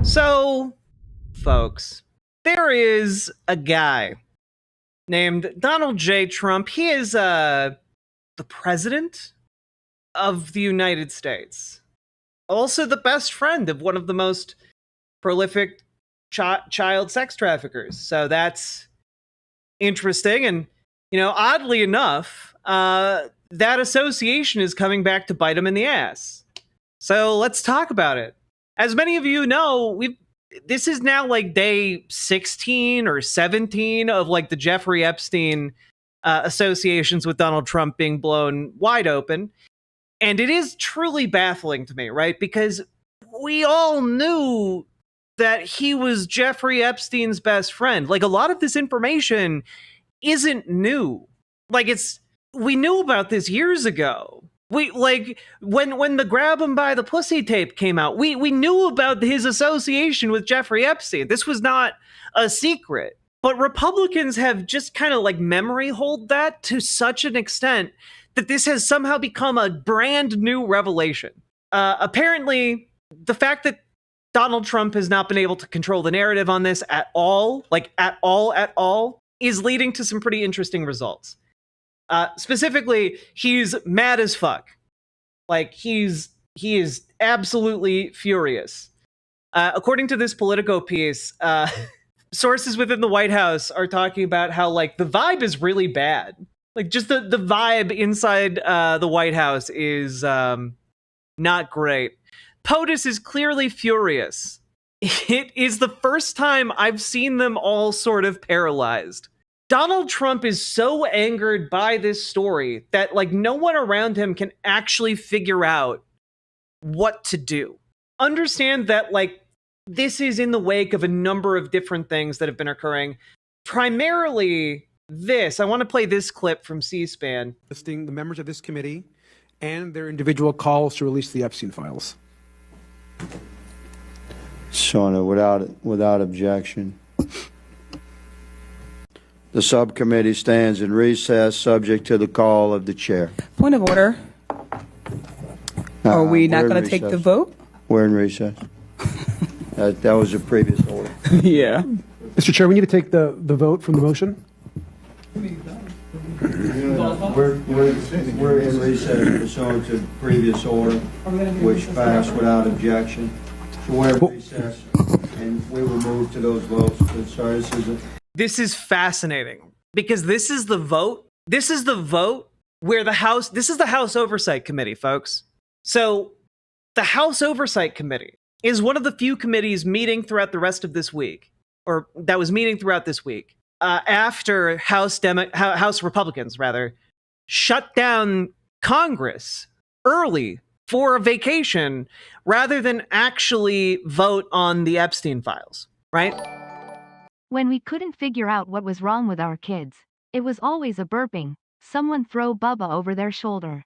So, folks, there is a guy named Donald J. Trump. He is the president of the United States. Also the best friend of one of the most prolific child sex traffickers. So that's interesting. And, oddly enough, that association is coming back to bite him in the ass. So let's talk about it. As many of you know, this is now like day 16 or 17 of like the Jeffrey Epstein associations with Donald Trump being blown wide open. And it is truly baffling to me, right? Because we all knew that he was Jeffrey Epstein's best friend. Like, a lot of this information isn't new. Like, we knew about this years ago. We when the grab him by the pussy tape came out, we knew about his association with Jeffrey Epstein. This was not a secret. But Republicans have just kind of like memory hold that to such an extent that this has somehow become a brand new revelation. Apparently, the fact that Donald Trump has not been able to control the narrative on this at all, is leading to some pretty interesting results. Specifically, he's mad as fuck. Like, he is absolutely furious. According to this Politico piece, sources within the White House are talking about how, like, the vibe is really bad. Like, just the vibe inside the White House is not great. POTUS is clearly furious. It is the first time I've seen them all sort of paralyzed. Donald Trump is so angered by this story that, like, no one around him can actually figure out what to do. Understand that, like, this is in the wake of a number of different things that have been occurring. Primarily this. I want to play this clip from C-SPAN. Listing the members of this committee and their individual calls to release the Epstein Files. Shona, without objection. The subcommittee stands in recess, subject to the call of the chair. Point of order. Are we not going to take the vote? We're in recess. That was a previous order. Yeah. Mr. Chair, we need to take the vote from the motion. We're in recess pursuant to the previous order, which passed without objection. So we're in recess, and we will move to those votes. Sorry, This is fascinating because this is the vote. This is the vote where this is the House Oversight Committee, folks. So the House Oversight Committee is one of the few committees meeting throughout the rest of this week, or that was meeting throughout this week, after House Republicans, shut down Congress early for a vacation rather than actually vote on the Epstein Files, right? When we couldn't figure out what was wrong with our kids, it was always a burping. Someone throw Bubba over their shoulder.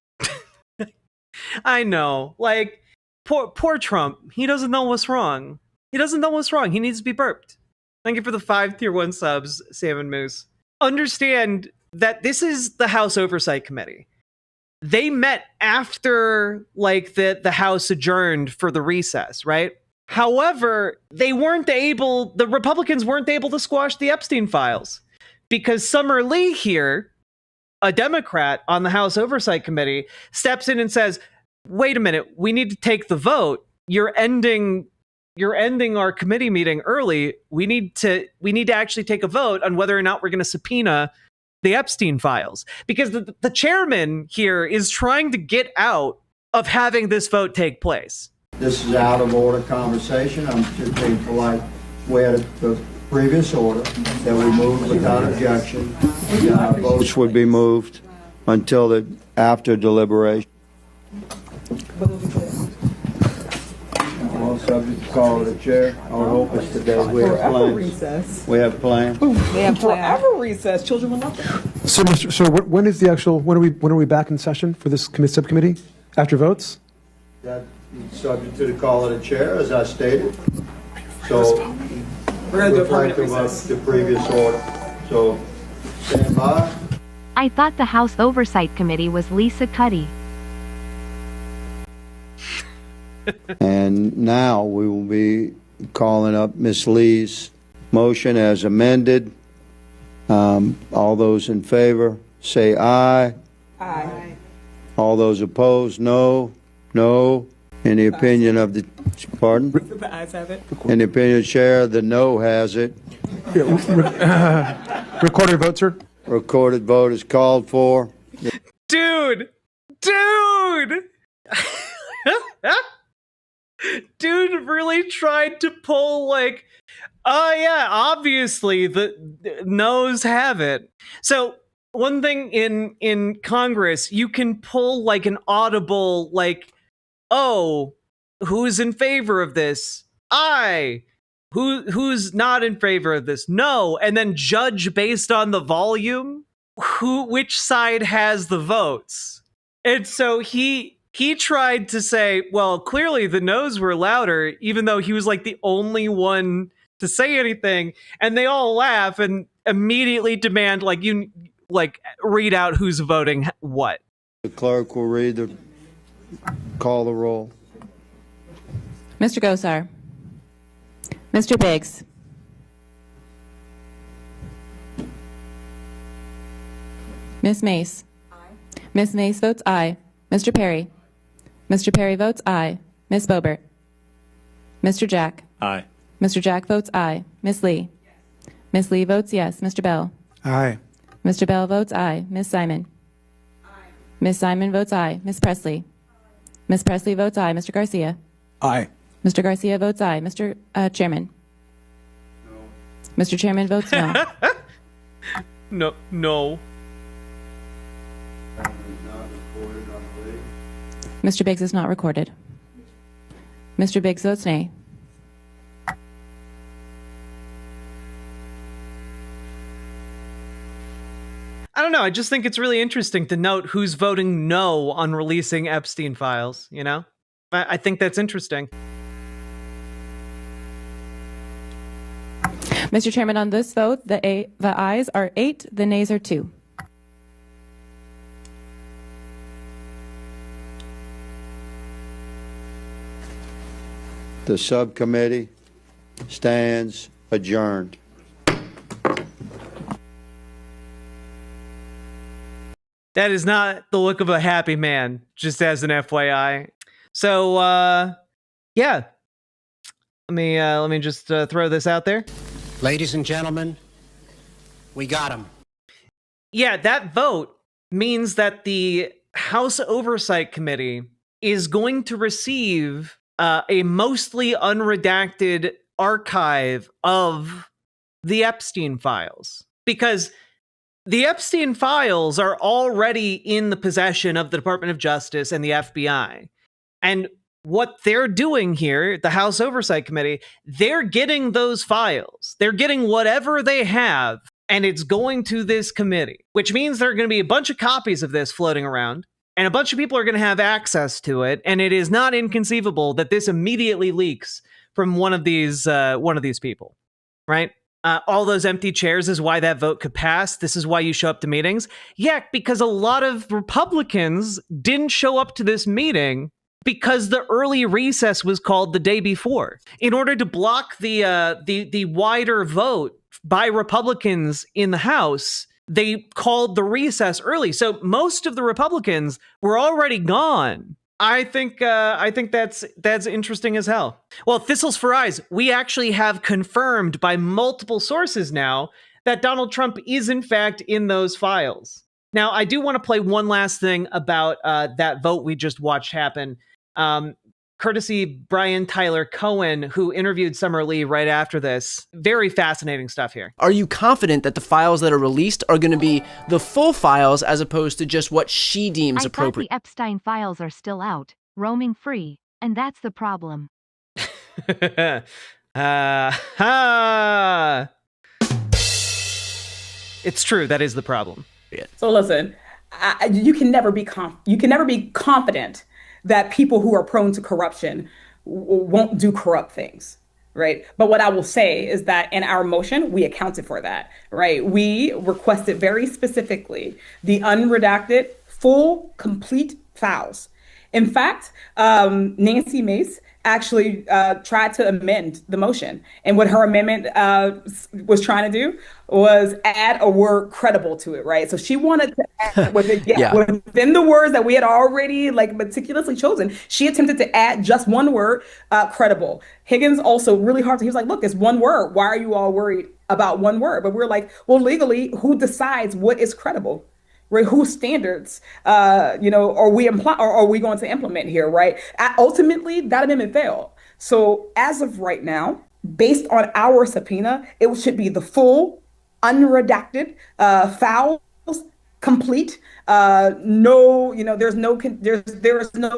I know. Like, poor Trump. He doesn't know what's wrong. He doesn't know what's wrong. He needs to be burped. Thank you for the 5 tier 1 subs, Salmon Moose. Understand that this is the House Oversight Committee. They met after, like, the House adjourned for the recess, right? However, the Republicans weren't able to squash the Epstein Files because Summer Lee here, a Democrat on the House Oversight Committee, steps in and says, wait a minute, we need to take the vote. You're ending our committee meeting early. We need to actually take a vote on whether or not we're going to subpoena the Epstein Files, because the chairman here is trying to get out of having this vote take place. This is out of order conversation. I'm just being polite. We had the previous order that we moved without objection. Votes would be moved until after deliberation. Well, subject to call of the chair. Our hope is today we have plans. Recess. We have plans. They have forever recess. Children will nothing. So, when is the actual? When are we back in session for this subcommittee? After votes? That subject to the call of the chair, as I stated. So We're going to do a permanent recess. The previous order. So stand by. I thought the House Oversight Committee was Lisa Cuddy. And now we will be calling up Ms. Lee's motion as amended. All those in favor, say aye. Aye. All those opposed, no. No. In the opinion of the, pardon? The ayes have it. In the opinion of the chair, the no has it. Recorded vote, sir. Recorded vote is called for. Dude! Dude really tried to pull like, oh yeah, obviously the no's have it. So one thing in Congress, you can pull like an audible like, oh, who's in favor of this? Aye. Who's not in favor of this? No. And then judge based on the volume which side has the votes. And so he tried to say, well, clearly the no's were louder, even though he was like the only one to say anything. And they all laugh and immediately demand like you like read out who's voting what. The clerk will call the roll. Mr. Gosar. Mr. Biggs. Ms. Mace. Aye. Ms. Mace votes aye. Mr. Perry. Mr. Perry votes aye. Ms. Boebert. Mr. Jack. Aye. Mr. Jack votes aye. Ms. Lee. Yes. Ms. Lee votes yes. Mr. Bell. Aye. Mr. Bell votes aye. Ms. Simon. Aye. Ms. Simon votes aye. Ms. Presley. Aye. Ms. Presley votes aye. Mr. Garcia. Aye. Mr. Garcia votes aye. Mr. Chairman. No. Mr. Chairman votes no. No. Mr. Biggs is not recorded. Mr. Biggs votes nay. I don't know. I just think it's really interesting to note who's voting no on releasing Epstein Files, you know? I think that's interesting. Mr. Chairman, on this vote, the ayes are 8, the nays are 2. The subcommittee stands adjourned. That is not the look of a happy man, just as an FYI. So, yeah. Let me just throw this out there. Ladies and gentlemen, we got him. Yeah, that vote means that the House Oversight Committee is going to receive a mostly unredacted archive of the Epstein Files. Because the Epstein Files are already in the possession of the Department of Justice and the FBI. And what they're doing here, the House Oversight Committee, they're getting those files. They're getting whatever they have, and it's going to this committee, which means there are going to be a bunch of copies of this floating around, and a bunch of people are going to have access to it, and it is not inconceivable that this immediately leaks from one of these people, right? All those empty chairs is why that vote could pass. This is why you show up to meetings. Yeah, because a lot of Republicans didn't show up to this meeting because the early recess was called the day before. In order to block the wider vote by Republicans in the House, they called the recess early. So most of the Republicans were already gone. I think that's interesting as hell. Well, Thistles for Eyes, we actually have confirmed by multiple sources now that Donald Trump is in fact in those files. Now, I do want to play one last thing about that vote we just watched happen. Courtesy Brian Tyler Cohen, who interviewed Summer Lee right after this. Very fascinating stuff here. Are you confident that the files that are released are going to be the full files as opposed to just what she deems appropriate? The Epstein Files are still out, roaming free, and that's the problem. It's true. That is the problem. So listen, you can never be confident that people who are prone to corruption won't do corrupt things, right? But what I will say is that in our motion, we accounted for that, right? We requested very specifically the unredacted, full, complete files. In fact, Nancy Mace actually tried to amend the motion. And what her amendment was trying to do was add a word credible to it, right? So she wanted to add within the words that we had already like meticulously chosen, she attempted to add just one word, credible. Higgins also really hard. He was like, look, it's one word. Why are you all worried about one word? But we're like, well, legally, who decides what is credible? Right? Whose standards, are we going to implement here? Right? Ultimately, that amendment failed. So as of right now, based on our subpoena, it should be the full, unredacted files, complete. No, there is no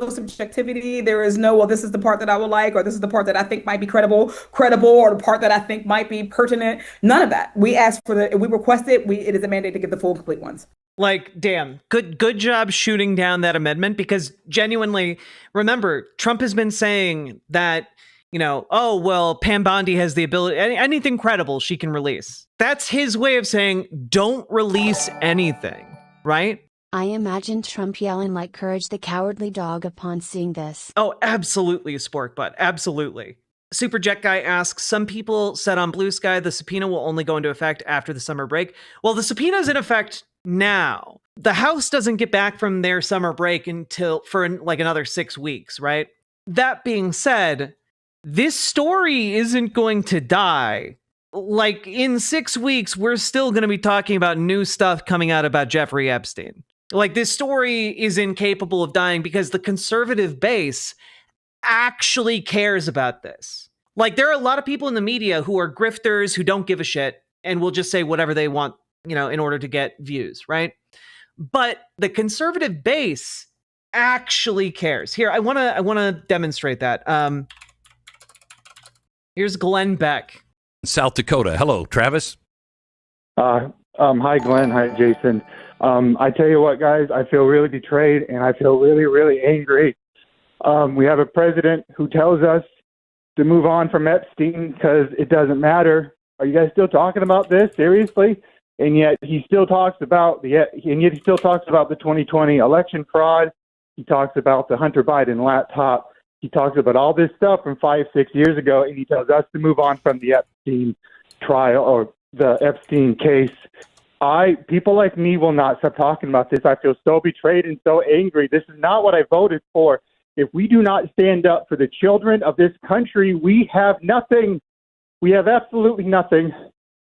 subjectivity. There is no, well, this is the part that I would like, or this is the part that I think might be credible, or the part that I think might be pertinent. None of that. We asked for we requested. It is a mandate to get the full, complete ones. Like, damn, good job shooting down that amendment, because genuinely, remember, Trump has been saying that, oh, well, Pam Bondi has the ability, anything credible she can release. That's his way of saying, don't release anything, right? I imagine Trump yelling like Courage the Cowardly Dog upon seeing this. Oh, absolutely, Spork Butt, absolutely. Super Jet Guy asks, some people said on Blue Sky the subpoena will only go into effect after the summer break. Well, the subpoena is in effect now. The House doesn't get back from their summer break for like another 6 weeks, right? That being said, this story isn't going to die. Like, in 6 weeks, we're still going to be talking about new stuff coming out about Jeffrey Epstein. Like, this story is incapable of dying because the conservative base actually cares about this. Like, there are a lot of people in the media who are grifters, who don't give a shit, and will just say whatever they want, in order to get views, right? But the conservative base actually cares. Here, I want to demonstrate that. Here's Glenn Beck, South Dakota. Hello, Travis. Hi, Glenn. Hi, Jason. I tell you what, guys, I feel really betrayed, and I feel really, really angry. We have a president who tells us to move on from Epstein because it doesn't matter. Are you guys still talking about this? Seriously? And yet he still talks about the 2020 election fraud. He talks about the Hunter Biden laptop. He talks about all this stuff from 5-6 years ago, and he tells us to move on from the Epstein trial or the Epstein case. People like me will not stop talking about this. I feel so betrayed and so angry. This is not what I voted for. If we do not stand up for the children of this country, we have nothing. We have absolutely nothing.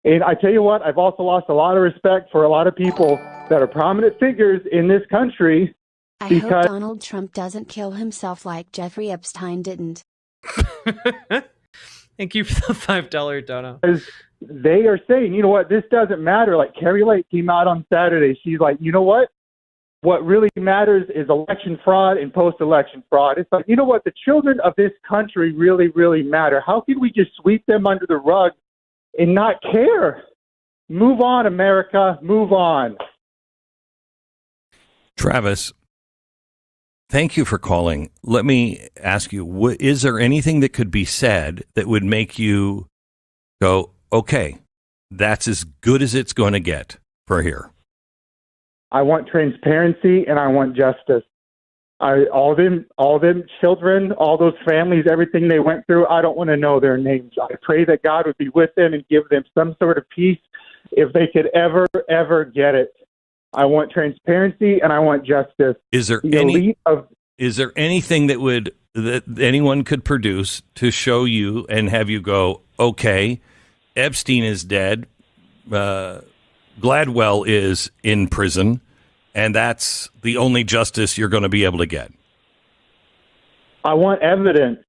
And I tell you what, I've also lost a lot of respect for a lot of people that are prominent figures in this country. I hope Donald Trump doesn't kill himself like Jeffrey Epstein didn't. Thank you for the $5 dono. They are saying, you know what, this doesn't matter. Like Carrie Lake came out on Saturday. She's like, you know what? What really matters is election fraud and post-election fraud. It's like, you know what? The children of this country really, really matter. How can we just sweep them under the rug and not care? Move on, America. Move on. Travis, thank you for calling. Let me ask you, is there anything that could be said that would make you go, okay, that's as good as it's going to get for here? I want transparency and I want justice. All them children, all those families, everything they went through, I don't want to know their names. I pray that God would be with them and give them some sort of peace if they could ever get it. I want transparency and I want justice. Is there anything that anyone could produce to show you and have you go, okay, Epstein is dead, Gladwell is in prison, and that's the only justice you're going to be able to get? I want evidence.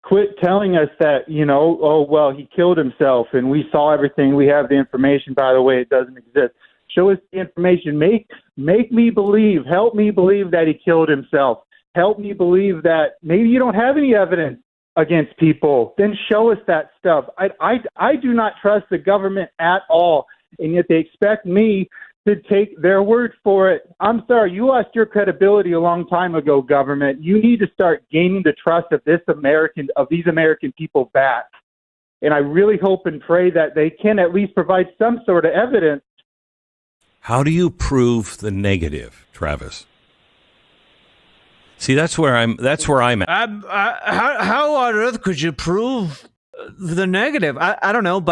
Quit telling us that, oh, well, he killed himself and we saw everything. We have the information. By the way, it doesn't exist. Show us the information. Make me believe. Help me believe that he killed himself. Help me believe that maybe you don't have any evidence against people. Then show us that stuff. I do not trust the government at all. And yet they expect me to take their word for it. I'm sorry, you lost your credibility a long time ago, government. You need to start gaining the trust of these American people back. And I really hope and pray that they can at least provide some sort of evidence. How do you prove the negative, Travis? See, that's where I'm at. How on earth could you prove the negative? I don't know.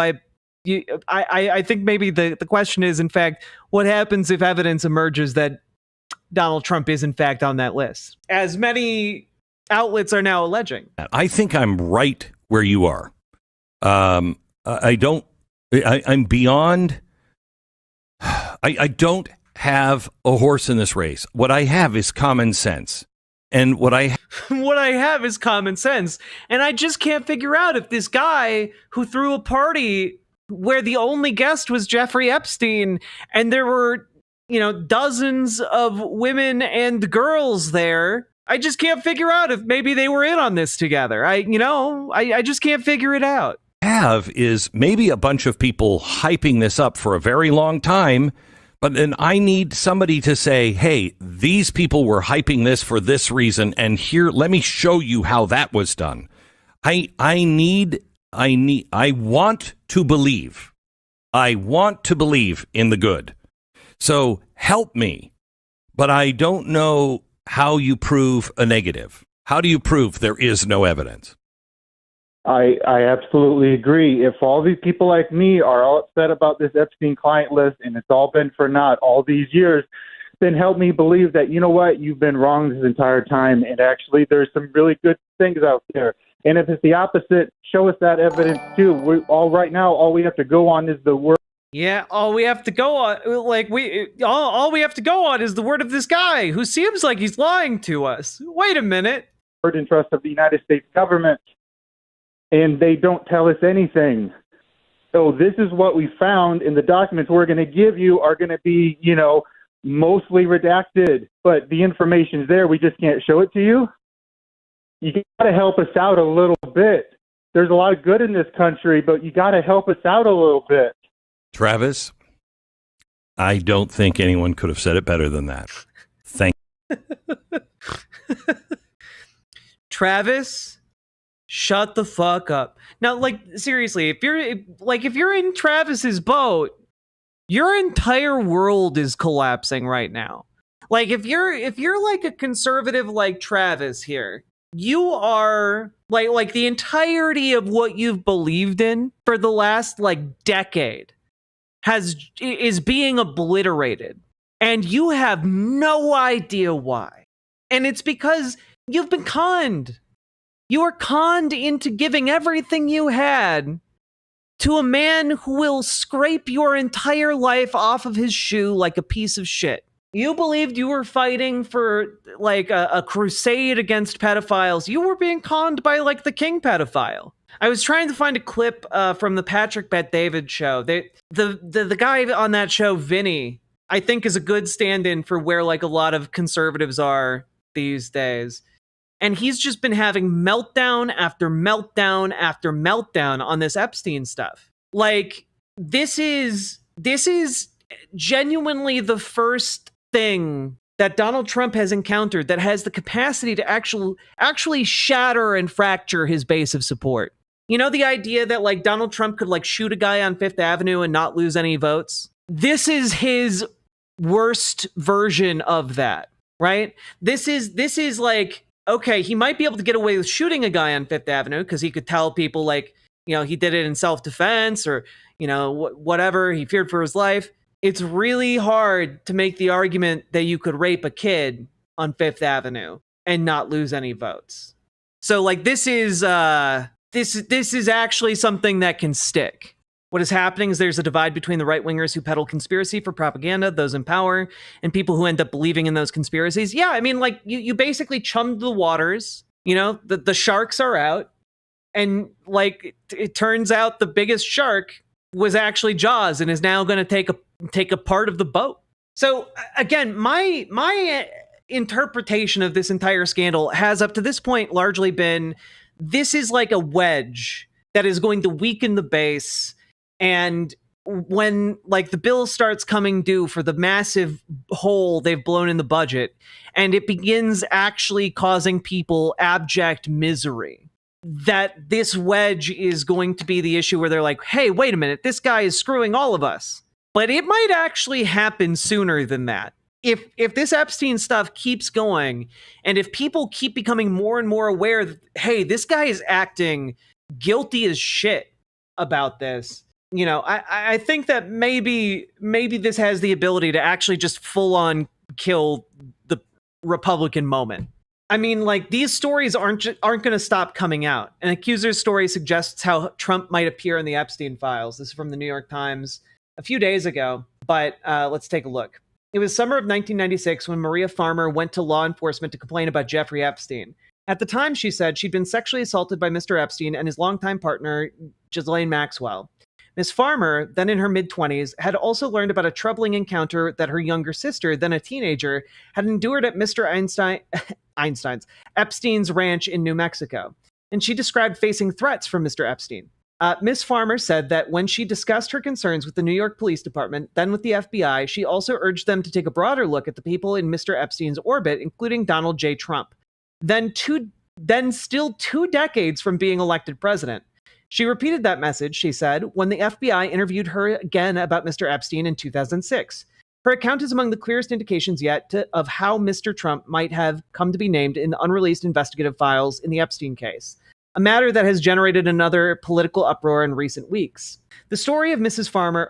I think maybe the question is, in fact, what happens if evidence emerges that Donald Trump is, in fact, on that list, as many outlets are now alleging? I think I'm right where you are. I'm beyond. I don't have a horse in this race. What I have is common sense. And what I have is common sense. And I just can't figure out if this guy who threw a party where the only guest was Jeffrey Epstein and there were, dozens of women and girls there, I just can't figure out if maybe they were in on this together. I just can't figure it out. Have is maybe a bunch of people hyping this up for a very long time. But then I need somebody to say, hey, these people were hyping this for this reason. And here, let me show you how that was done. I want to believe. I want to believe in the good. So help me. But I don't know how you prove a negative. How do you prove there is no evidence? I absolutely agree. If all these people like me are all upset about this Epstein client list and it's all been for naught all these years, then help me believe that, you know what, you've been wrong this entire time. And actually, there's some really good things out there. And if it's the opposite, show us that evidence too. Right now, all we have to go on is the word. Yeah, all we have to go on, all we have to go on is the word of this guy who seems like he's lying to us. Wait a minute. Word and trust of the United States government. And they don't tell us anything. So this is what we found, and the documents we're going to give you are going to be, mostly redacted. But the information's there. We just can't show it to you. You got to help us out a little bit. There's a lot of good in this country, but you got to help us out a little bit. Travis, I don't think anyone could have said it better than that. Thank you. Travis, shut the fuck up. Now, seriously, if you're in Travis's boat, your entire world is collapsing right now. If you're like a conservative like Travis here, you are like the entirety of what you've believed in for the last decade is being obliterated, and you have no idea why. And it's because you've been conned. You are conned into giving everything you had to a man who will scrape your entire life off of his shoe like a piece of shit. You believed you were fighting for a crusade against pedophiles. You were being conned by the king pedophile. I was trying to find a clip from the Patrick Bet-David show. The guy on that show, Vinny, I think is a good stand-in for where a lot of conservatives are these days. And he's just been having meltdown after meltdown after meltdown on this Epstein stuff. This is genuinely the first thing that Donald Trump has encountered that has the capacity to actually shatter and fracture his base of support. The idea that Donald Trump could shoot a guy on Fifth Avenue and not lose any votes? This is his worst version of that, right? This is okay, he might be able to get away with shooting a guy on Fifth Avenue because he could tell people he did it in self-defense or, whatever, he feared for his life. It's really hard to make the argument that you could rape a kid on Fifth Avenue and not lose any votes. So this is actually something that can stick. What is happening is there's a divide between the right-wingers who peddle conspiracy for propaganda, those in power, and people who end up believing in those conspiracies. Yeah, I mean, you basically chummed the waters. The sharks are out. And it turns out the biggest shark was actually Jaws and is now going to take a part of the boat. So again, my interpretation of this entire scandal has up to this point largely been this is like a wedge that is going to weaken the base. And when the bill starts coming due for the massive hole they've blown in the budget, and it begins actually causing people abject misery, that this wedge is going to be the issue where they're like, hey, wait a minute, this guy is screwing all of us. But it might actually happen sooner than that. if this Epstein stuff keeps going, and if people keep becoming more and more aware that, hey, this guy is acting guilty as shit about this, you know, I think that maybe this has the ability to actually just full on kill the Republican moment. I mean, like, these stories aren't going to stop coming out. An accuser's story suggests how Trump might appear in the Epstein Files. This is from the New York Times a few days ago, but let's take a look. It was summer of 1996 when Maria Farmer went to law enforcement to complain about Jeffrey Epstein. At the time, she said she'd been sexually assaulted by Mr. Epstein and his longtime partner, Ghislaine Maxwell. Ms. Farmer, then in her mid-20s, had also learned about a troubling encounter that her younger sister, then a teenager, had endured at Mr. Epstein's ranch in New Mexico. And she described facing threats from Mr. Epstein. Ms. Farmer said that when she discussed her concerns with the New York Police Department, then with the FBI, she also urged them to take a broader look at the people in Mr. Epstein's orbit, including Donald J. Trump, then still 2 decades from being elected president. She repeated that message, she said, when the FBI interviewed her again about Mr. Epstein in 2006. Her account is among the clearest indications yet of how Mr. Trump might have come to be named in the unreleased investigative files in the Epstein case, a matter that has generated another political uproar in recent weeks. The story of Miss Farmer's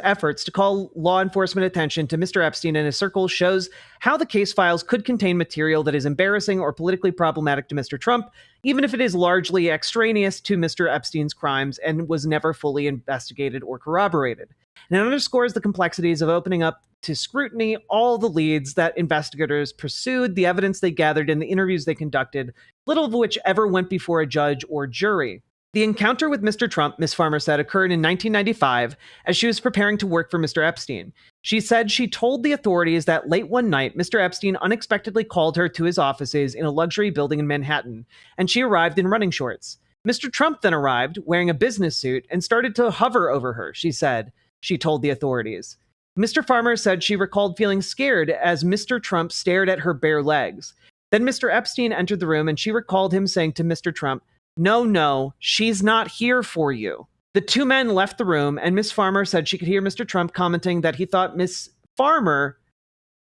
efforts to call law enforcement attention to Mr. Epstein and his circle shows how the case files could contain material that is embarrassing or politically problematic to Mr. Trump, even if it is largely extraneous to Mr. Epstein's crimes and was never fully investigated or corroborated. And it underscores the complexities of opening up to scrutiny all the leads that investigators pursued, the evidence they gathered, and the interviews they conducted, little of which ever went before a judge or jury. The encounter with Mr. Trump, Ms. Farmer said, occurred in 1995 as she was preparing to work for Mr. Epstein. She said she told the authorities that late one night, Mr. Epstein unexpectedly called her to his offices in a luxury building in Manhattan, and she arrived in running shorts. Mr. Trump then arrived, wearing a business suit, and started to hover over her, she said. She told the authorities. Mr. Farmer said she recalled feeling scared as Mr. Trump stared at her bare legs. Then Mr. Epstein entered the room, and she recalled him saying to Mr. Trump, No, she's not here for you. The two men left the room, and Miss Farmer said she could hear Mr. Trump commenting that he thought Miss Farmer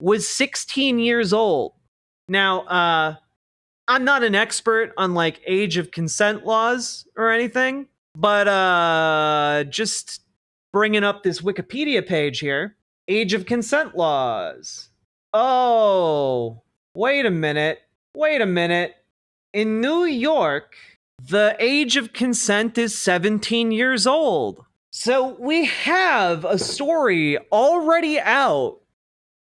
was 16 years old. Now, I'm not an expert on, like, age of consent laws or anything, but just bringing up this Wikipedia page here. Age of consent laws. Oh, wait a minute. In New York, the age of consent is 17 years old. So we have a story already out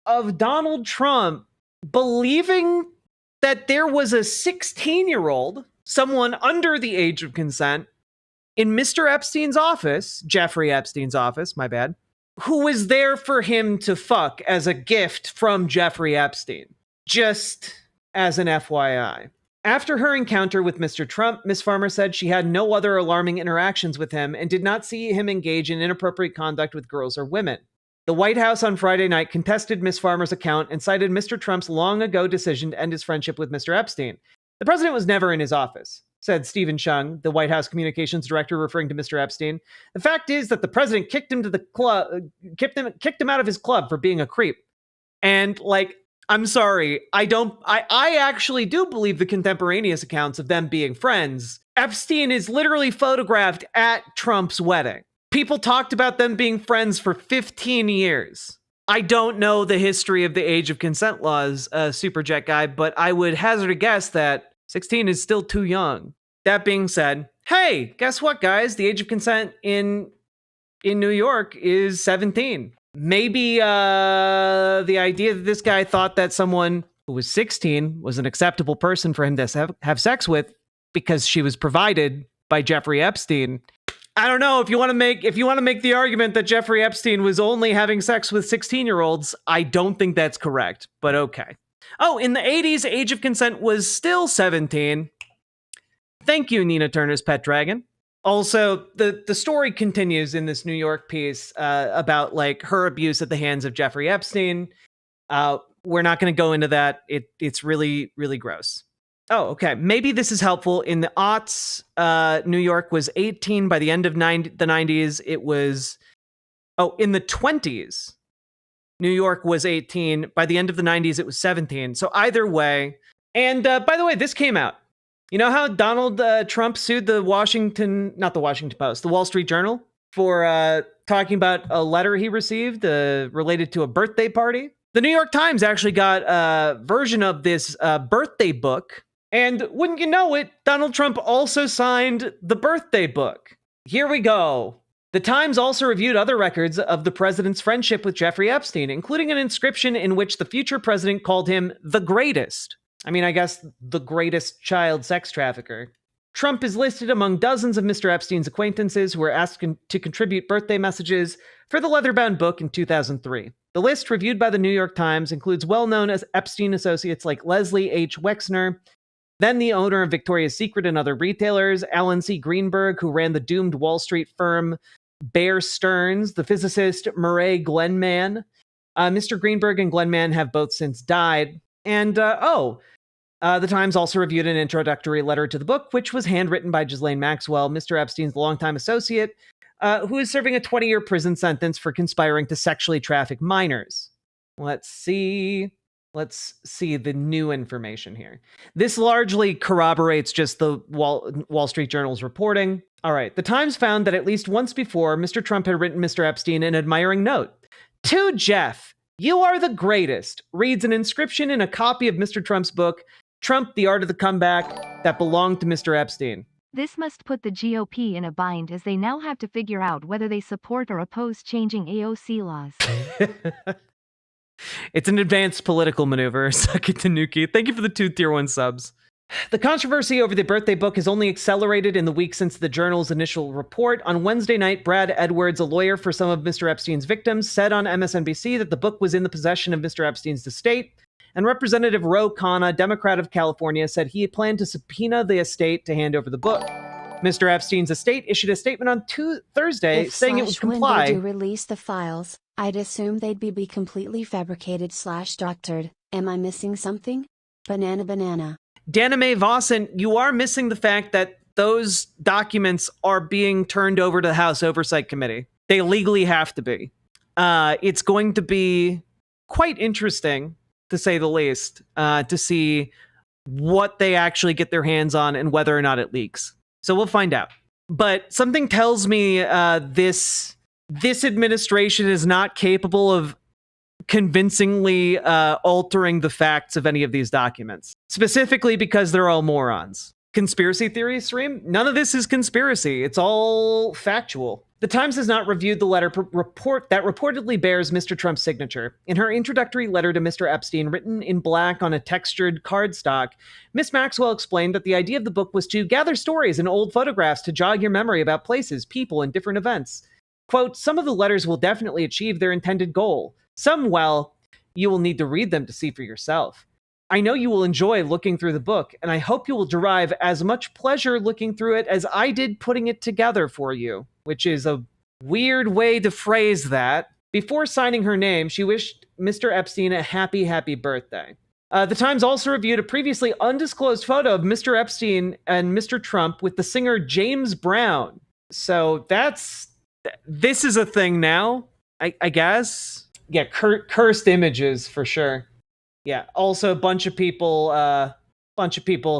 of Donald Trump believing that there was a 16-year-old, someone under the age of consent, in Mr. Epstein's office, Jeffrey Epstein's office, my bad, who was there for him to fuck as a gift from Jeffrey Epstein. Just as an FYI. After her encounter with Mr. Trump, Ms. Farmer said she had no other alarming interactions with him and did not see him engage in inappropriate conduct with girls or women. The White House on Friday night contested Ms. Farmer's account and cited Mr. Trump's long-ago decision to end his friendship with Mr. Epstein. The president was never in his office, said Stephen Chung, the White House communications director, referring to Mr. Epstein. The fact is that the president kicked him to the club, kicked him out of his club for being a creep. And, like, I'm sorry, I actually do believe the contemporaneous accounts of them being friends. Epstein is literally photographed at Trump's wedding. People talked about them being friends for 15 years. I don't know the history of the age of consent laws, Superjet guy, but I would hazard a guess that 16 is still too young. That being said, hey, guess what, guys? The age of consent in New York is 17. Maybe the idea that this guy thought that someone who was 16 was an acceptable person for him to have sex with because she was provided by Jeffrey Epstein. I don't know, if you want to make the argument that Jeffrey Epstein was only having sex with 16-year-olds, I don't think that's correct, but okay. Oh, in the 80s, age of consent was still 17. Thank you, Nina Turner's Pet Dragon. Also, the story continues in this New York piece about, like, her abuse at the hands of Jeffrey Epstein. We're not going to go into that. It's really, really gross. Oh, okay. Maybe this is helpful. In the aughts, New York was 18 by the end of the 90s. It was, in the 20s. New York was 18. By the end of the 90s, it was 17. So either way. And by the way, this came out. You know how Donald Trump sued the Wall Street Journal for talking about a letter he received related to a birthday party? The New York Times actually got a version of this birthday book. And wouldn't you know it, Donald Trump also signed the birthday book. Here we go. The Times also reviewed other records of the president's friendship with Jeffrey Epstein, including an inscription in which the future president called him the greatest. I mean, I guess the greatest child sex trafficker. Trump is listed among dozens of Mr. Epstein's acquaintances who were asked to contribute birthday messages for the leather-bound book in 2003. The list, reviewed by the New York Times, includes well-known as Epstein associates like Leslie H. Wexner, then the owner of Victoria's Secret and other retailers, Alan C. Greenberg, who ran the doomed Wall Street firm Bear Stearns, the physicist Murray Glenman. Mr. Greenberg and Glenman have both since died. And, the Times also reviewed an introductory letter to the book, which was handwritten by Ghislaine Maxwell, Mr. Epstein's longtime associate, who is serving a 20-year prison sentence for conspiring to sexually traffic minors. Let's see the new information here. This largely corroborates just the Wall Street Journal's reporting. All right, the Times found that at least once before, Mr. Trump had written Mr. Epstein an admiring note. To Jeff, you are the greatest, reads an inscription in a copy of Mr. Trump's book, Trump, The Art of the Comeback, that belonged to Mr. Epstein. This must put the GOP in a bind as they now have to figure out whether they support or oppose changing AOC laws. It's an advanced political maneuver. Suck it to Nuki. Thank you for the 2 tier 1 subs. The controversy over the birthday book has only accelerated in the week since the Journal's initial report. On Wednesday night, Brad Edwards, a lawyer for some of Mr. Epstein's victims, said on MSNBC that the book was in the possession of Mr. Epstein's estate. And Representative Ro Khanna, Democrat of California, said he had planned to subpoena the estate to hand over the book. Mr. Epstein's estate issued a statement on Thursday saying it would comply. If/when they do release the files, I'd assume they'd be completely fabricated/doctored. Am I missing something? Banana. Dana Mae Vossen, you are missing the fact that those documents are being turned over to the House Oversight Committee. They legally have to be. It's going to be quite interesting, to say the least, to see what they actually get their hands on and whether or not it leaks. So we'll find out. But something tells me this administration is not capable of convincingly altering the facts of any of these documents, specifically because they're all morons. Conspiracy theories, stream? None of this is conspiracy. It's all factual. The Times has not reviewed the letter report that reportedly bears Mr. Trump's signature. In her introductory letter to Mr. Epstein, written in black on a textured cardstock, Miss Maxwell explained that the idea of the book was to gather stories and old photographs to jog your memory about places, people, and different events. Quote, some of the letters will definitely achieve their intended goal. Some, well, you will need to read them to see for yourself. I know you will enjoy looking through the book, and I hope you will derive as much pleasure looking through it as I did putting it together for you, which is a weird way to phrase that. Before signing her name, she wished Mr. Epstein a happy, happy birthday. The Times also reviewed a previously undisclosed photo of Mr. Epstein and Mr. Trump with the singer James Brown. So this is a thing now, I guess. Yeah, cursed images for sure. Yeah, also a bunch of people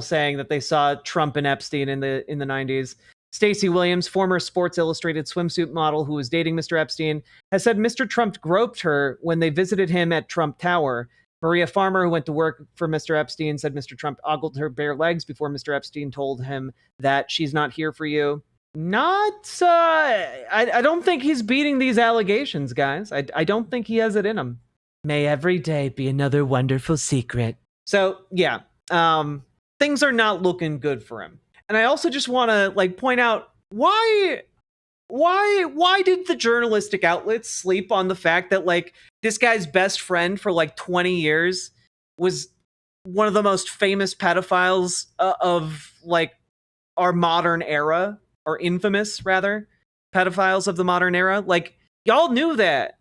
saying that they saw Trump and Epstein in the 90s. Stacey Williams, former Sports Illustrated swimsuit model who was dating Mr. Epstein, has said Mr. Trump groped her when they visited him at Trump Tower. Maria Farmer, who went to work for Mr. Epstein, said Mr. Trump ogled her bare legs before Mr. Epstein told him that she's not here for you. I don't think he's beating these allegations, guys. I don't think he has it in him. May every day be another wonderful secret. So, yeah, things are not looking good for him. And I also just want to point out why did the journalistic outlets sleep on the fact that this guy's best friend for 20 years was one of the most famous pedophiles of our modern era, or infamous rather pedophiles of the modern era? Y'all knew that.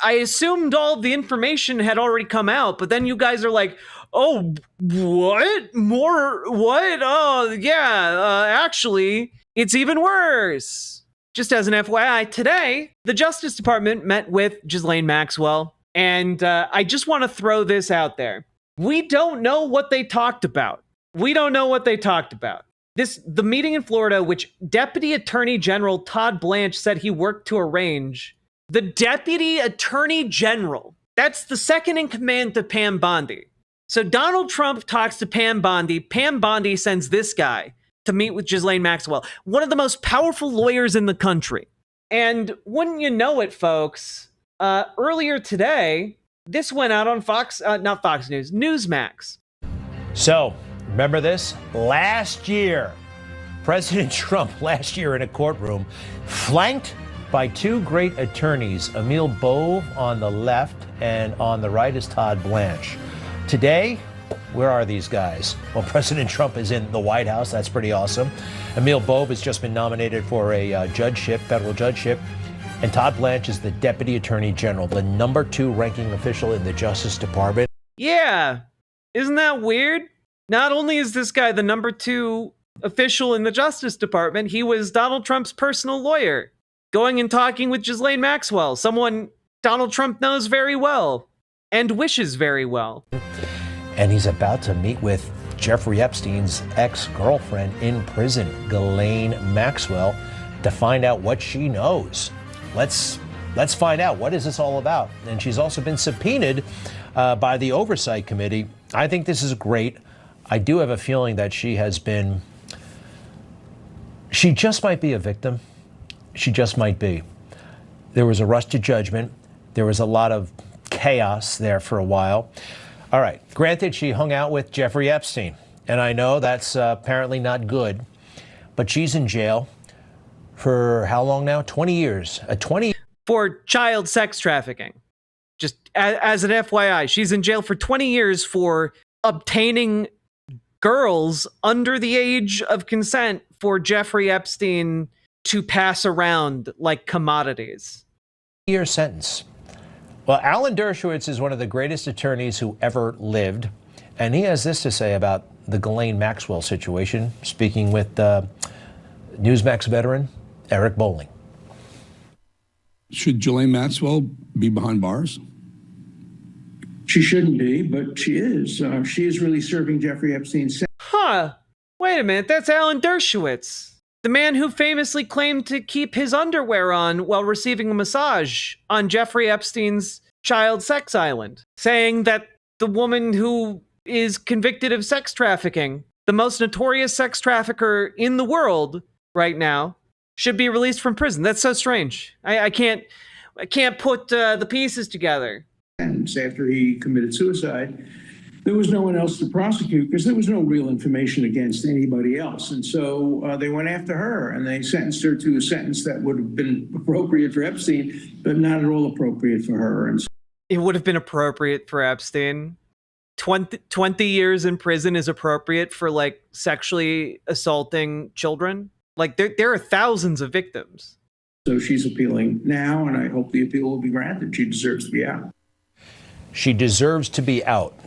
I assumed all of the information had already come out, but then you guys are like, oh, what? More? What? Oh, yeah, actually, it's even worse. Just as an FYI, today, the Justice Department met with Ghislaine Maxwell And I just want to throw this out there. We don't know what they talked about. The meeting in Florida, which Deputy Attorney General Todd Blanche said he worked to arrange. The Deputy Attorney General, that's the second in command to Pam Bondi. So Donald Trump talks to Pam Bondi. Pam Bondi sends this guy to meet with Ghislaine Maxwell, one of the most powerful lawyers in the country. And wouldn't you know it, folks, earlier today, this went out on not Fox News, Newsmax. So, remember this? Last year, President Trump, last year in a courtroom, flanked by two great attorneys, Emil Bove on the left and on the right is Todd Blanche. Today, where are these guys? Well, President Trump is in the White House. That's pretty awesome. Emil Bove has just been nominated for a judgeship, federal judgeship. And Todd Blanche is the Deputy Attorney General, the number 2 ranking official in the Justice Department. Yeah, isn't that weird? Not only is this guy the number 2 official in the Justice Department, he was Donald Trump's personal lawyer, going and talking with Ghislaine Maxwell, someone Donald Trump knows very well and wishes very well. And he's about to meet with Jeffrey Epstein's ex-girlfriend in prison, Ghislaine Maxwell, to find out what she knows. Let's find out, what is this all about? And she's also been subpoenaed by the Oversight Committee. I think this is great. I do have a feeling that she just might be a victim. She just might be. There was a rush to judgment. There was a lot of chaos there for a while. All right, granted, she hung out with Jeffrey Epstein, and I know that's apparently not good, but she's in jail for how long now? 20 years. For child sex trafficking. Just as an FYI, she's in jail for 20 years for obtaining girls under the age of consent for Jeffrey Epstein to pass around like commodities. Year sentence. Well, Alan Dershowitz is one of the greatest attorneys who ever lived, and he has this to say about the Ghislaine Maxwell situation, speaking with Newsmax veteran Eric Bolling. Should Ghislaine Maxwell be behind bars? She shouldn't be, but she is. She is really serving Jeffrey Epstein's sentence. Huh. Wait a minute, that's Alan Dershowitz. The man who famously claimed to keep his underwear on while receiving a massage on Jeffrey Epstein's child sex island, saying that the woman who is convicted of sex trafficking, the most notorious sex trafficker in the world right now, should be released from prison. That's so strange. I can't put the pieces together. And after he committed suicide, there was no one else to prosecute because there was no real information against anybody else. And so they went after her and they sentenced her to a sentence that would have been appropriate for Epstein, but not at all appropriate for her. And so it would have been appropriate for Epstein. 20 years in prison is appropriate for like sexually assaulting children. Like there are thousands of victims. So she's appealing now, and I hope the appeal will be granted. She deserves to be out. She deserves to be out.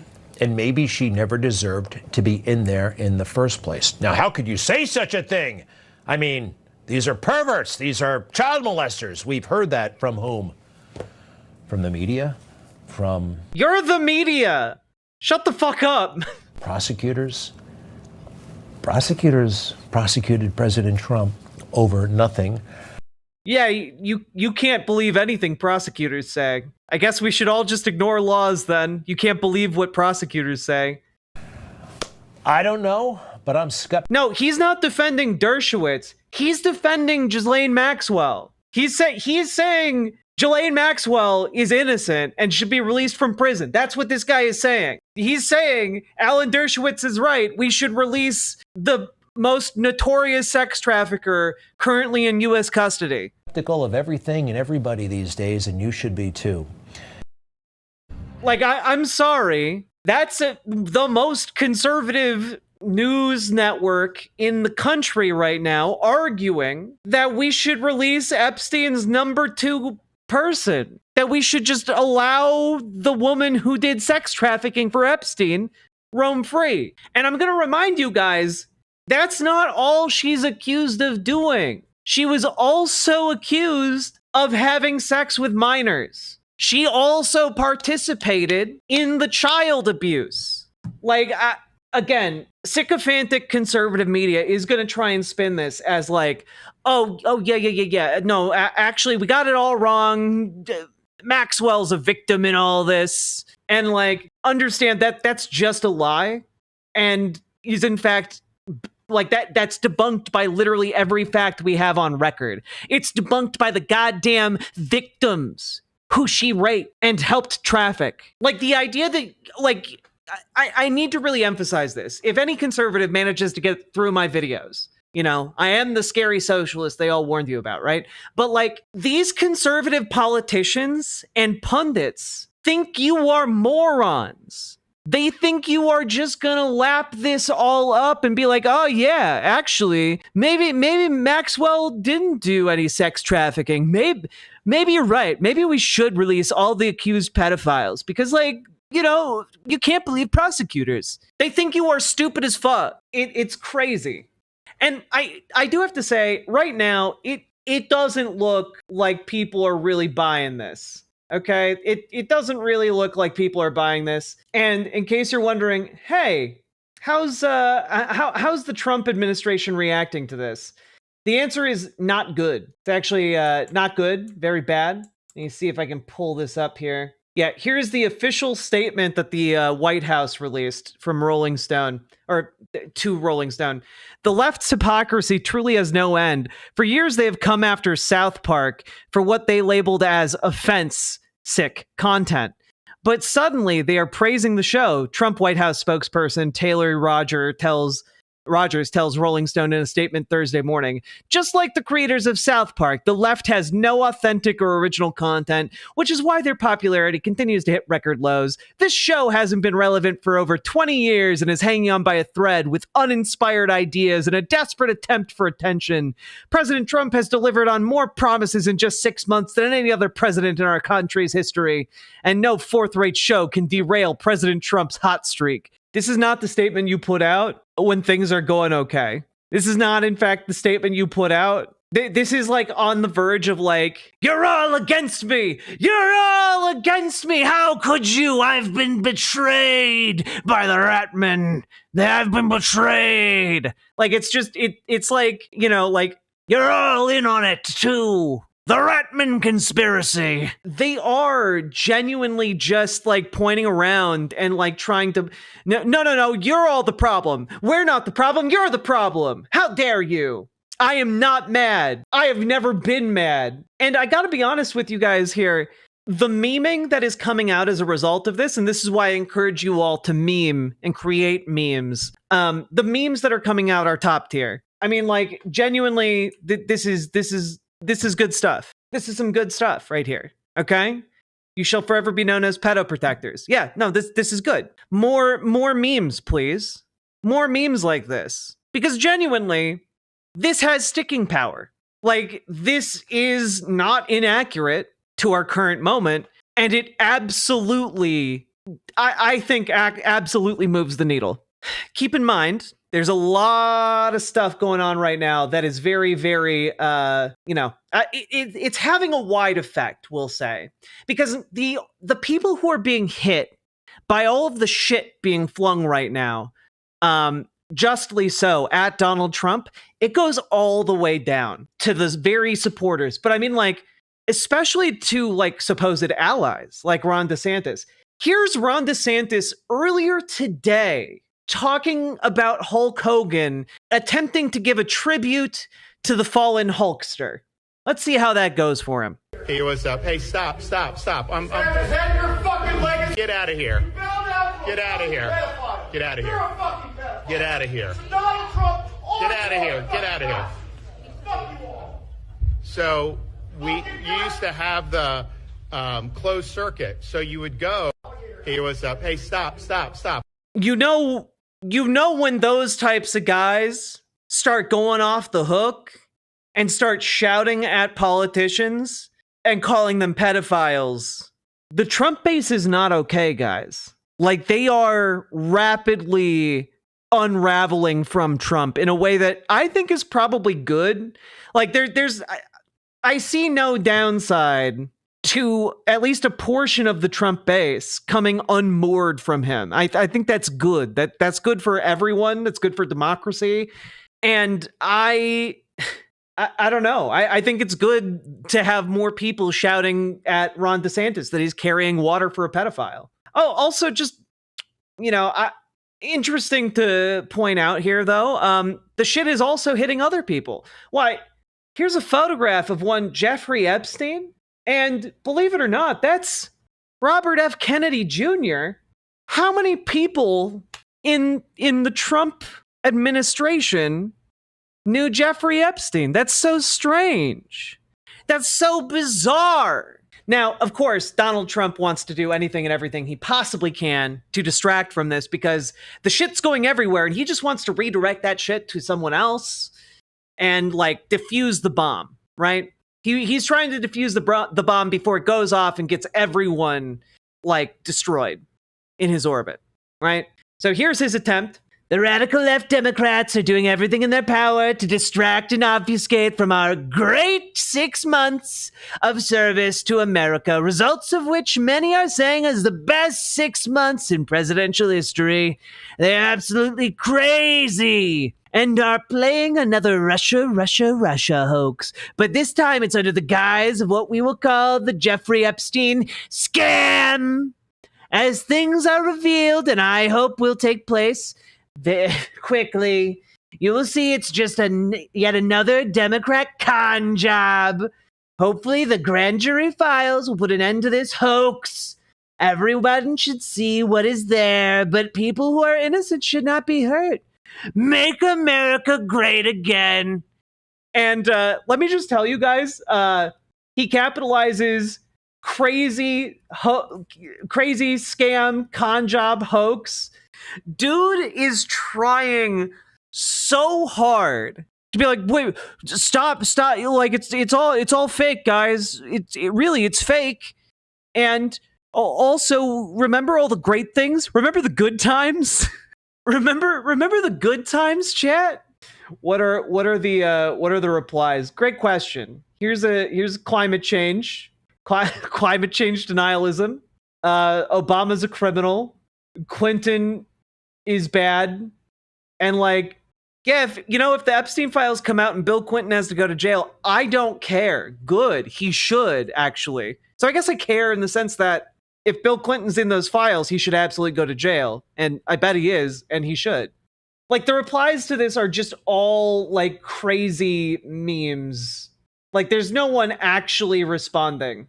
And maybe she never deserved to be in there in the first place. Now, how could you say such a thing? I mean, these are perverts. These are child molesters. We've heard that from whom? From the media? From... You're the media. Shut the fuck up. Prosecutors. Prosecutors prosecuted President Trump over nothing. Yeah, you can't believe anything prosecutors say. I guess we should all just ignore laws then. You can't believe what prosecutors say. I don't know, but I'm skeptical. No, he's not defending Dershowitz. He's defending Ghislaine Maxwell. He's saying Ghislaine Maxwell is innocent and should be released from prison. That's what this guy is saying. He's saying Alan Dershowitz is right. We should release the most notorious sex trafficker currently in U.S. custody. Skeptical of everything and everybody these days, and you should be too. Like, I'm sorry. That's the most conservative news network in the country right now arguing that we should release Epstein's number 2 person. That we should just allow the woman who did sex trafficking for Epstein roam free. And I'm going to remind you guys, that's not all she's accused of doing. She was also accused of having sex with minors. she also participated in the child abuse. Like, again, sycophantic conservative media is going to try and spin this as like, yeah. No, actually, we got it all wrong. Maxwell's a victim in all this. And like, understand that that's just a lie. And is in fact, like that's debunked by literally every fact we have on record. It's debunked by the goddamn victims who she raped and helped traffic. Like the idea that, like, I need to really emphasize this. If any conservative manages to get through my videos, you know, I am the scary socialist they all warned you about, right? But like, these conservative politicians and pundits think you are morons. They think you are just gonna lap this all up and be like, oh yeah, actually, maybe Maxwell didn't do any sex trafficking. Maybe you're right. Maybe we should release all the accused pedophiles because, like, you know, you can't believe prosecutors. They think you are stupid as fuck. It's crazy. And I do have to say, right now, it doesn't look like people are really buying this. Okay, it doesn't really look like people are buying this. And in case you're wondering, hey, how's the Trump administration reacting to this? The answer is not good. It's actually not good, very bad. Let me see if I can pull this up here. Yeah, here's the official statement that the White House released from Rolling Stone, or to Rolling Stone. The left's hypocrisy truly has no end. For years, they have come after South Park for what they labeled as offense-sick content. But suddenly, they are praising the show. Trump White House spokesperson Taylor Rogers tells Rolling Stone in a statement Thursday morning, just like the creators of South Park, the left has no authentic or original content, which is why their popularity continues to hit record lows. This show hasn't been relevant for over 20 years and is hanging on by a thread with uninspired ideas and a desperate attempt for attention. President Trump has delivered on more promises in just 6 months than any other president in our country's history, and no fourth-rate show can derail President Trump's hot streak. This is not the statement you put out when things are going okay. This is not, in fact, the statement you put out. This is like on the verge of like, you're all against me. You're all against me. How could you? I've been betrayed by the Ratmen. I've been betrayed. Like, it's just, it's like, you know, like, you're all in on it too. The Ratman conspiracy. They are genuinely just like pointing around and like trying to, no, you're all the problem. We're not the problem. You're the problem. How dare you? I am not mad. I have never been mad. And I gotta be honest with you guys here. The memeing that is coming out as a result of this, and this is why I encourage you all to meme and create memes. The memes that are coming out are top tier. I mean, like, genuinely, this is good stuff. This is some good stuff right here. Okay? You shall forever be known as pedo protectors. Yeah, no, this is good. More memes, please. More memes like this. Because genuinely, this has sticking power. Like, this is not inaccurate to our current moment, and it absolutely, I think, absolutely moves the needle. Keep in mind, there's a lot of stuff going on right now that is very, very, it's having a wide effect, we'll say. Because the people who are being hit by all of the shit being flung right now, justly so, at Donald Trump, it goes all the way down to the very supporters. But I mean, like, especially to, like, supposed allies, like Ron DeSantis. Here's Ron DeSantis earlier today talking about Hulk Hogan attempting to give a tribute to the fallen Hulkster. Let's see how that goes for him. Hey, what's up? Hey, stop. I'm Get out of here. Get out of here. Get out of here. Get out of here. Get out of here. Get out of here. So you used to have the closed circuit. So you would go, hey, what's up? Hey, stop. You know when those types of guys start going off the hook and start shouting at politicians and calling them pedophiles, the Trump base is not okay, guys. Like, they are rapidly unraveling from Trump in a way that I think is probably good. Like, I see no downside to at least a portion of the Trump base coming unmoored from him. I think that's good. That's good for everyone. That's good for democracy. And I don't know. I think it's good to have more people shouting at Ron DeSantis that he's carrying water for a pedophile. Oh, also just, interesting to point out here, though, the shit is also hitting other people. Why, here's a photograph of one Jeffrey Epstein. And believe it or not, that's Robert F. Kennedy Jr. How many people in the Trump administration knew Jeffrey Epstein? That's so strange. That's so bizarre. Now, of course, Donald Trump wants to do anything and everything he possibly can to distract from this because the shit's going everywhere and he just wants to redirect that shit to someone else and diffuse the bomb, right? He's trying to defuse the bomb before it goes off and gets everyone destroyed in his orbit, right? So here's his attempt. The radical left Democrats are doing everything in their power to distract and obfuscate from our great 6 months of service to America, results of which many are saying is the best 6 months in presidential history. They're absolutely crazy and are playing another Russia hoax. But this time it's under the guise of what we will call the Jeffrey Epstein scam. As things are revealed, and I hope will take place very quickly, you will see it's just yet another Democrat con job. Hopefully the grand jury files will put an end to this hoax. Everyone should see what is there, but people who are innocent should not be hurt. Make America great again. And let me just tell you guys, he capitalizes crazy scam, con job, hoax. Dude is trying so hard to be like, wait, stop. It's all fake, guys. It's fake. And also, remember all the great things? Remember the good times? Remember the good times, chat? What are the replies? Great question. Here's climate change. Climate change denialism. Obama's a criminal. Clinton is bad. And if the Epstein Files come out and Bill Clinton has to go to jail, I don't care. Good. He should, actually. So I guess I care in the sense that if Bill Clinton's in those files, he should absolutely go to jail. And I bet he is, and he should. The replies to this are just all crazy memes. There's no one actually responding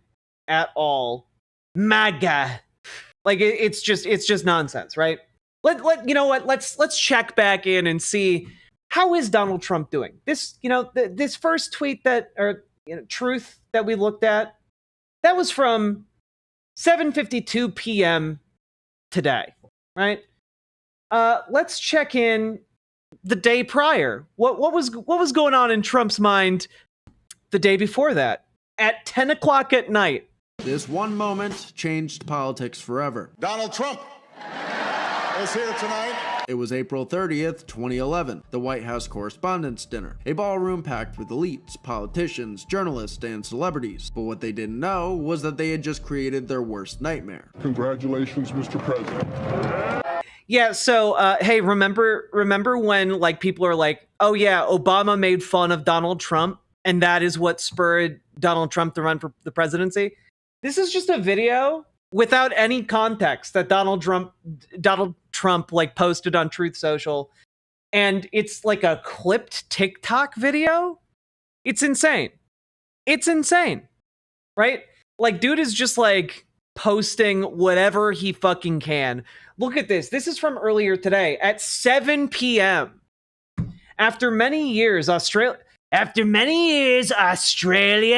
at all. MAGA. It's just nonsense, right? You know what? Let's check back in and see how is Donald Trump doing. This this first tweet truth that we looked at, that was from 7:52 p.m. today, right? Let's check in the day prior. What was going on in Trump's mind the day before that at 10 o'clock at night? This one moment changed politics forever. Donald Trump is here tonight. It was April 30th, 2011, the White House Correspondents' dinner. A ballroom packed with elites, politicians, journalists, and celebrities. But what they didn't know was that they had just created their worst nightmare. Congratulations, Mr. President. Yeah, so, hey, remember when, people are like, oh yeah, Obama made fun of Donald Trump, and that is what spurred Donald Trump to run for the presidency? This is just a video without any context that Donald Trump posted on Truth Social, and it's a clipped TikTok video. It's insane. It's insane, right? Dude is just posting whatever he fucking can. Look at this. This is from earlier today at 7 p.m. After many years, Australia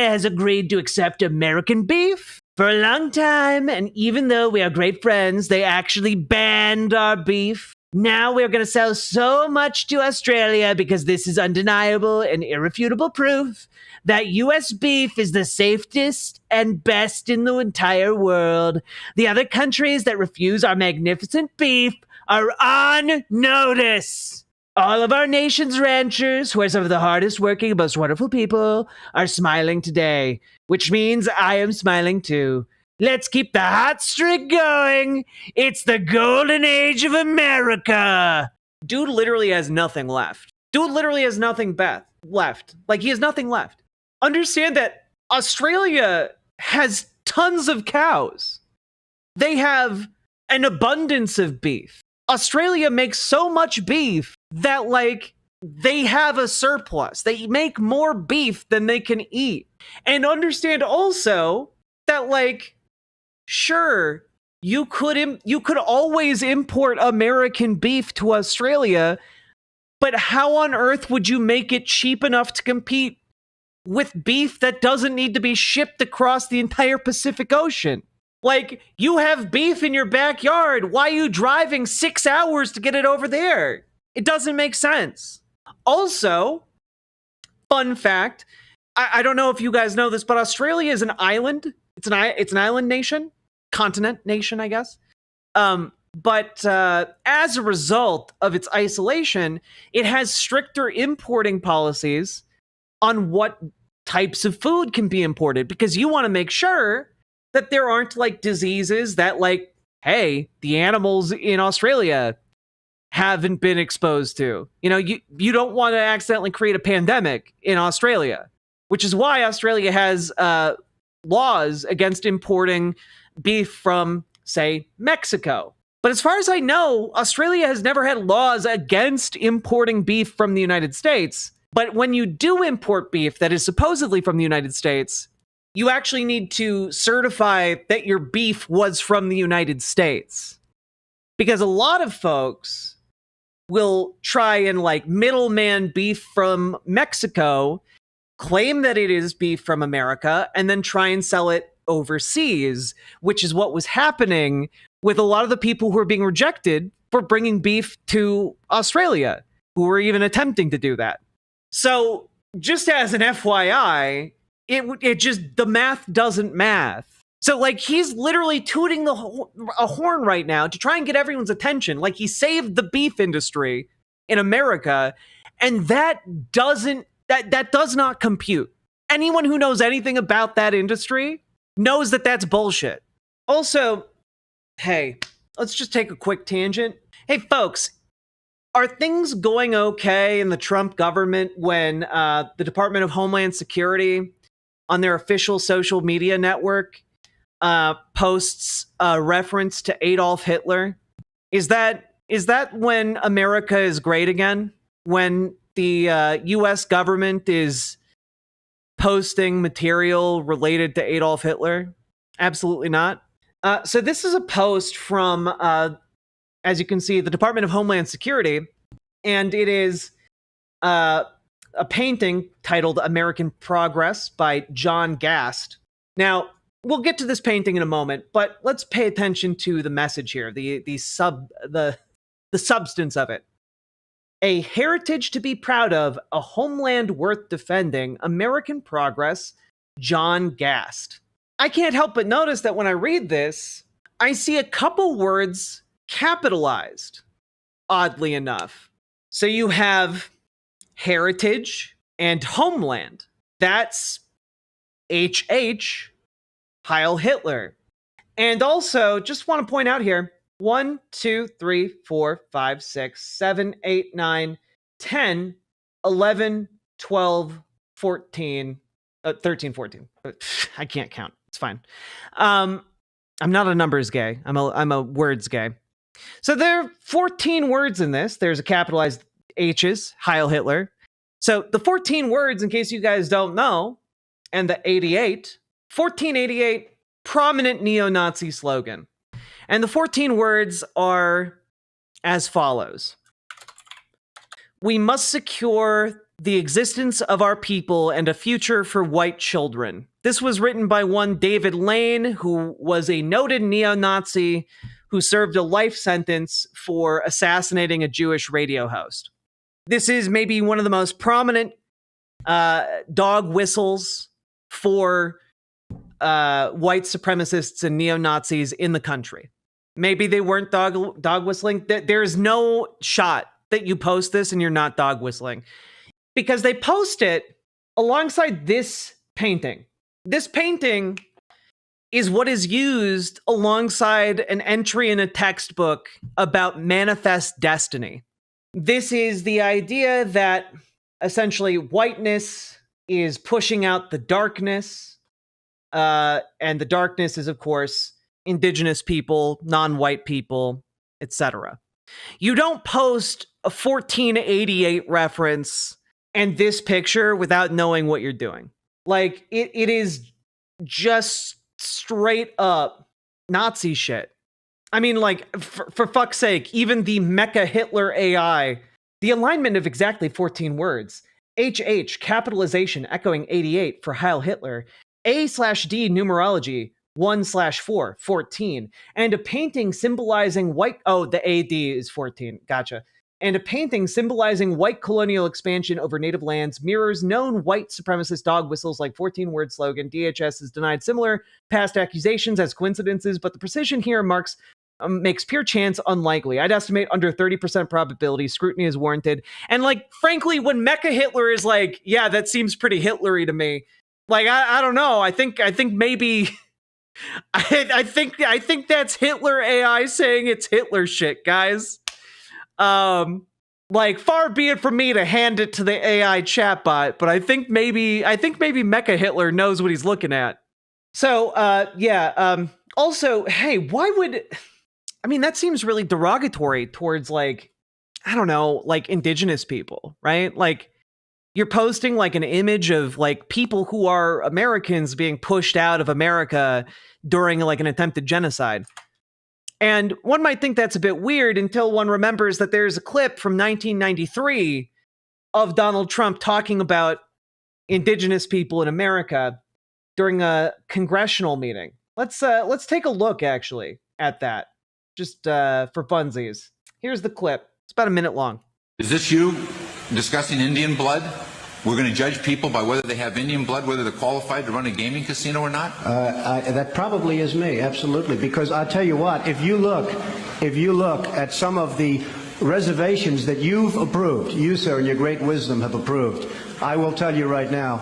has agreed to accept American beef for a long time, and even though we are great friends, they actually banned our beef. Now we're going to sell so much to Australia because this is undeniable and irrefutable proof that U.S. beef is the safest and best in the entire world. The other countries that refuse our magnificent beef are on notice. All of our nation's ranchers, who are some of the hardest working, most wonderful people, are smiling today, which means I am smiling too. Let's keep the hot streak going. It's the golden age of America. Dude literally has nothing left. Dude literally has nothing left. Like, he has nothing left. Understand that Australia has tons of cows. They have an abundance of beef. Australia makes so much beef that, like, they have a surplus. They make more beef than they can eat. And understand also that, like, sure, you could always import American beef to Australia, but how on earth would you make it cheap enough to compete with beef that doesn't need to be shipped across the entire Pacific Ocean? Like, you have beef in your backyard. Why are you driving 6 hours to get it over there? It doesn't make sense. Also, fun fact, I don't know if you guys know this, but Australia is an island. It's an island nation, continent nation, I guess. But as a result of its isolation, it has stricter importing policies on what types of food can be imported, because you want to make sure that there aren't, like, diseases that, like, hey, the animals in Australia haven't been exposed to. You know, you don't want to accidentally create a pandemic in Australia, which is why Australia has laws against importing beef from, say, Mexico. But as far as I know, Australia has never had laws against importing beef from the United States. But when you do import beef that is supposedly from the United States, you actually need to certify that your beef was from the United States. Because a lot of folks will try and, like, middleman beef from Mexico, claim that it is beef from America, and then try and sell it overseas, which is what was happening with a lot of the people who are being rejected for bringing beef to Australia, who were even attempting to do that. So, just as an FYI, it just, the math doesn't math. So, like, he's literally tooting a horn right now to try and get everyone's attention. Like, he saved the beef industry in America, and that does not compute. Anyone who knows anything about that industry knows that that's bullshit. Also, hey, let's just take a quick tangent. Hey, folks, are things going okay in the Trump government when the Department of Homeland Security on their official social media network posts a reference to Adolf Hitler? Is that when America is great again? When the US government is posting material related to Adolf Hitler? Absolutely not. So this is a post from, as you can see, the Department of Homeland Security, and it is a painting titled American Progress by John Gast. Now, we'll get to this painting in a moment, but let's pay attention to the message here, the substance of it. A heritage to be proud of, a homeland worth defending, American Progress, John Gast. I can't help but notice that when I read this, I see a couple words capitalized, oddly enough. So you have heritage and homeland. That's HH, Heil Hitler. And also, just want to point out here, 1, 2, 3, 4, 5, 6, 7, 8, 9, 10, 11, 12, 14, 13, 14. I can't count. It's fine. I'm not a numbers gay. I'm a words gay. So there are 14 words in this. There's a capitalized H's, Heil Hitler. So the 14 words, in case you guys don't know, and the 88, 1488, prominent neo-Nazi slogan. And the 14 words are as follows. We must secure the existence of our people and a future for white children. This was written by one David Lane, who was a noted neo-Nazi who served a life sentence for assassinating a Jewish radio host. This is maybe one of the most prominent dog whistles for white supremacists and neo-Nazis in the country. Maybe they weren't dog whistling. There's no shot that you post this and you're not dog whistling, because they post it alongside this painting. This painting is what is used alongside an entry in a textbook about manifest destiny. This is the idea that essentially whiteness is pushing out the darkness, and the darkness is, of course, indigenous people, non-white people, etc. You don't post a 1488 reference and this picture without knowing what you're doing. Like, it is just straight up Nazi shit. I mean, like, for fuck's sake, even the Mecha Hitler AI, the alignment of exactly 14 words, HH, capitalization, echoing 88 for Heil Hitler, A/D numerology, 1/4, 14, and a painting symbolizing white, oh, the AD is 14, gotcha. And a painting symbolizing white colonial expansion over native lands mirrors known white supremacist dog whistles like 14-word slogan. DHS has denied similar past accusations as coincidences, but the precision here makes pure chance unlikely. I'd estimate under 30% probability scrutiny is warranted. And like, frankly, when Mecha Hitler is like, yeah, that seems pretty Hitlery to me. Like, I don't know. I think maybe I think that's Hitler AI saying it's Hitler shit, guys. Like, far be it from me to hand it to the AI chatbot, but I think maybe Mecha Hitler knows what he's looking at. So, also, hey, why would, I mean, that seems really derogatory towards, like, I don't know, like, indigenous people, right? Like, you're posting like an image of like people who are Americans being pushed out of America during like an attempted genocide. And one might think that's a bit weird until one remembers that there's a clip from 1993 of Donald Trump talking about indigenous people in America during a congressional meeting. Let's take a look actually at that, just for funsies. Here's the clip. It's about a minute long. Is this you discussing Indian blood? We're going to judge people by whether they have Indian blood, whether they're qualified to run a gaming casino or not? That probably is me, absolutely. Because I'll tell you what, if you look at some of the reservations that you've approved, you, sir, in your great wisdom have approved, I will tell you right now,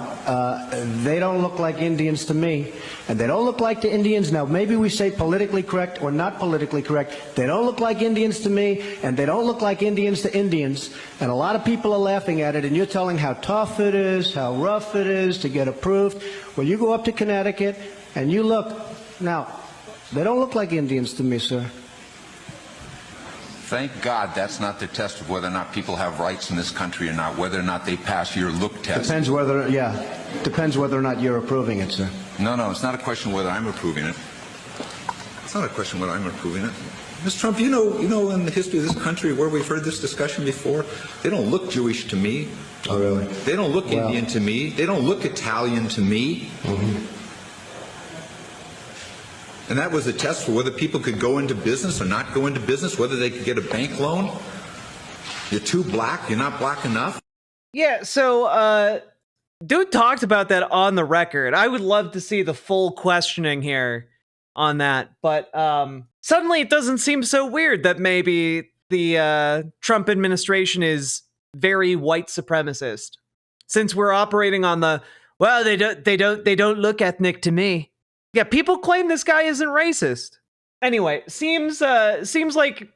they don't look like Indians to me, and they don't look like to Indians. Now, maybe we say politically correct or not politically correct. They don't look like Indians to me, and they don't look like Indians to Indians. And a lot of people are laughing at it, and you're telling how tough it is, how rough it is to get approved. Well, you go up to Connecticut, and you look. Now, they don't look like Indians to me, sir. Thank God that's not the test of whether or not people have rights in this country or not, whether or not they pass your look test. Depends whether or not you're approving it, sir. No, it's not a question whether I'm approving it. It's not a question whether I'm approving it. Mr. Trump, you know in the history of this country where we've heard this discussion before, they don't look Jewish to me. Oh, really? They don't look Indian to me. They don't look Italian to me. Mm-hmm. And that was a test for whether people could go into business or not go into business, whether they could get a bank loan. You're too black. You're not black enough. Yeah, so dude talked about that on the record. I would love to see the full questioning here on that. But suddenly it doesn't seem so weird that maybe the Trump administration is very white supremacist, since we're operating on the, well, they don't look ethnic to me. Yeah, people claim this guy isn't racist. Anyway, seems like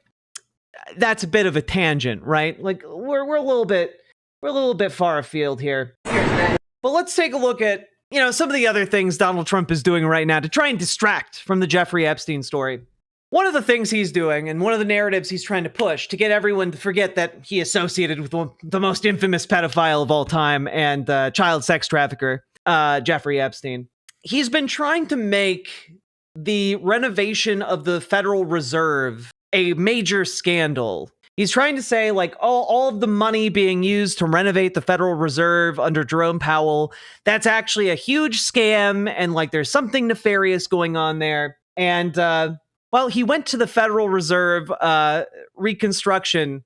that's a bit of a tangent, right? Like we're a little bit far afield here. But let's take a look at, some of the other things Donald Trump is doing right now to try and distract from the Jeffrey Epstein story. One of the things he's doing, and one of the narratives he's trying to push to get everyone to forget that he associated with the most infamous pedophile of all time and child sex trafficker, Jeffrey Epstein. He's been trying to make the renovation of the Federal Reserve a major scandal. He's trying to say, like, all of the money being used to renovate the Federal Reserve under Jerome Powell, that's actually a huge scam, and, like, there's something nefarious going on there. And, he went to the Federal Reserve reconstruction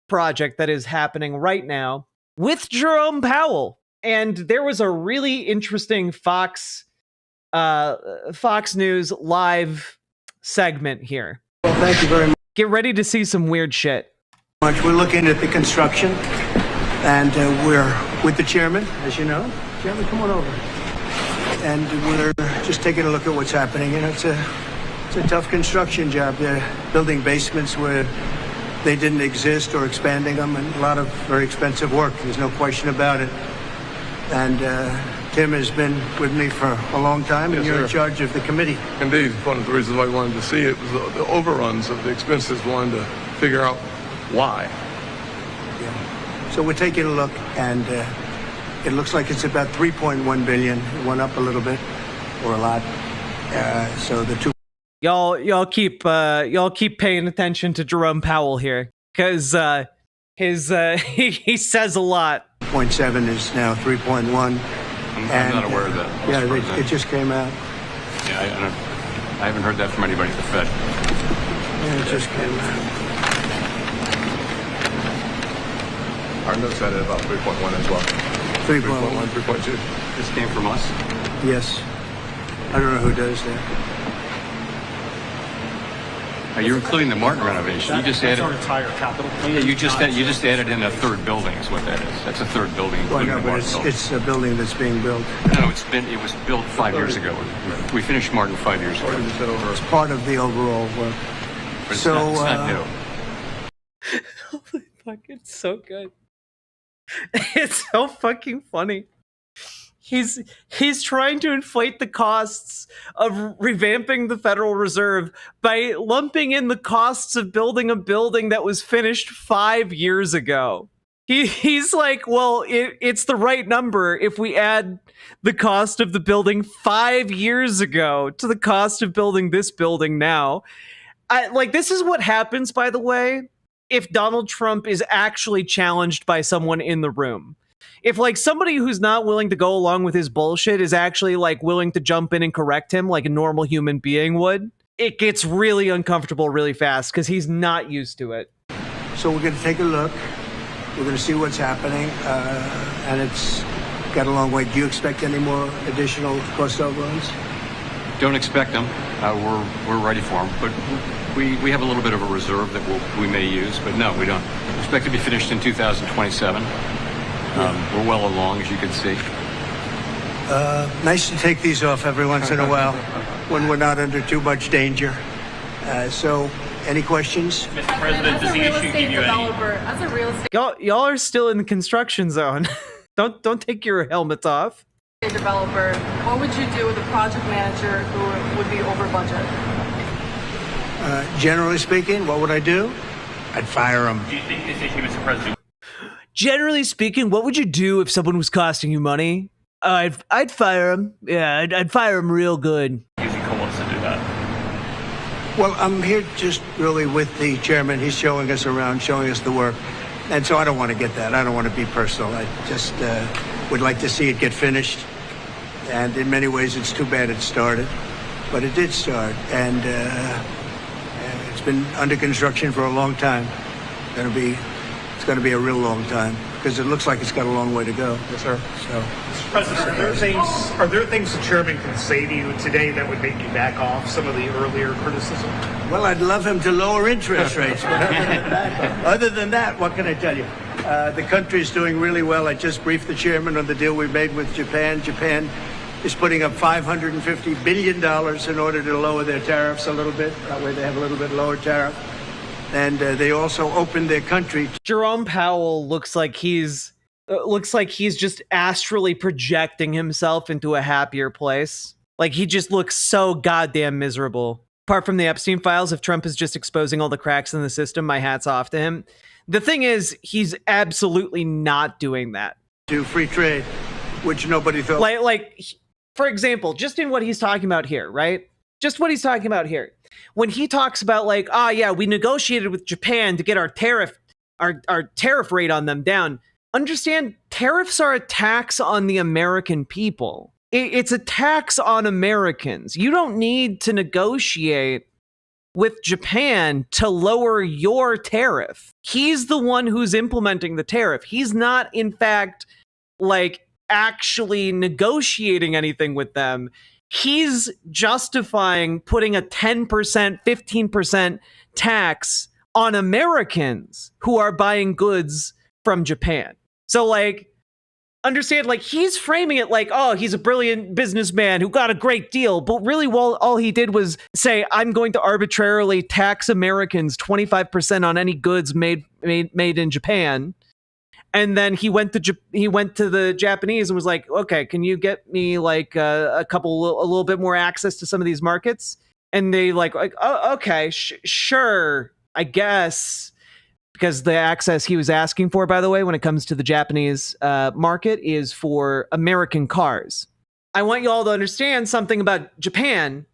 project that is happening right now with Jerome Powell. And there was a really interesting Fox News live segment here. Well, thank you very much. Get ready to see some weird shit. We're looking at the construction, and we're with the chairman, as you know. Chairman, come on over. And we're just taking a look at what's happening. You know, it's a tough construction job. They're building basements where they didn't exist or expanding them, and a lot of very expensive work. There's no question about it. And Tim has been with me for a long time, and you're in charge of the committee. Indeed, one of the reasons why we wanted to see it was the overruns of the expenses. We wanted to figure out why. Yeah. So we're taking a look, and it looks like it's about 3.1 billion. It went up a little bit, or a lot. So the two. Y'all keep paying attention to Jerome Powell here, because he says a lot. 0.7 is now 3.1. I'm not aware of that. Yeah, it just came out. Yeah, I haven't heard that from anybody at the Fed. Yeah, it just came out. Our notes had it about 3.1 as well. 3.1, 3.2. This came from us? Yes. I don't know who does that. You're including the Martin renovation. You just added our entire capital plan. Yeah, you just added in a third building is what that is. That's a third building. Well, no, the but Martin building. it's a building that's being built. No, it was built 5 years ago. We finished Martin 5 years ago. It's part of the overall work. But it's So not new. Holy fuck, it's so good. It's so fucking funny. He's trying to inflate the costs of revamping the Federal Reserve by lumping in the costs of building a building that was finished 5 years ago. He's like, well, it's the right number if we add the cost of the building 5 years ago to the cost of building this building now. This is what happens, by the way, if Donald Trump is actually challenged by someone in the room. If somebody who's not willing to go along with his bullshit is actually willing to jump in and correct him like a normal human being would, it gets really uncomfortable really fast because he's not used to it. So we're going to take a look. We're going to see what's happening, and it's got a long way. Do you expect any more additional cost overruns? Don't expect them. We're ready for them. But we have a little bit of a reserve that we may use. But no, we don't. We expect to be finished in 2027. We're well along, as you can see. Nice to take these off every once in a while when we're not under too much danger. So, any questions? Mr. President, does the issue give you any? As a real estate Y'all are still in the construction zone. Don't take your helmets off. developer, what would you do with a project manager who would be over budget? Generally speaking, what would I do? I'd fire them. Do you think this issue, Mr. President? Generally speaking, what would you do if someone was costing you money? I'd fire him. Yeah, I'd fire him real good. Using colas to do that. Well, I'm here just really with the chairman. He's showing us around, showing us the work. And so I don't want to get that. I don't want to be personal. I just would like to see it get finished. And in many ways, it's too bad it started. But it did start. And it's been under construction for a long time. It's going to be a real long time because it looks like it's got a long way to go. Yes, sir. So, President, are there things the chairman can say to you today that would make you back off some of the earlier criticism? well, I'd love him to lower interest rates. But other than that, what can I tell you? The country's doing really well. I just briefed the chairman on the deal we made with Japan. Japan is putting up $550 billion in order to lower their tariffs a little bit. That way they have a little bit lower tariff. And they also opened their country. Jerome Powell looks like he's just astrally projecting himself into a happier place. Like he just looks so goddamn miserable. Apart from the Epstein Files, if Trump is just exposing all the cracks in the system, my hat's off to him. The thing is, he's absolutely not doing that. To free trade, which nobody thought. Like, for example, just in what he's talking about here, right? Just what he's talking about here. When he talks about we negotiated with Japan to get our tariff rate on them down. Understand, tariffs are a tax on the American people. It's a tax on Americans. You don't need to negotiate with Japan to lower your tariff. He's the one who's implementing the tariff. He's not, in fact, actually negotiating anything with them. He's justifying putting a 10%, 15% tax on Americans who are buying goods from Japan. So like, understand, like, he's framing it like, oh, he's a brilliant businessman who got a great deal. But really, all he did was say, I'm going to arbitrarily tax Americans 25% on any goods made in Japan. And then he went to the Japanese and was like, okay, can you get me like a little bit more access to some of these markets? And they like oh, okay, sure, I guess. Because the access he was asking for, by the way, when it comes to the Japanese market, is for American cars. I want you all to understand something about Japan,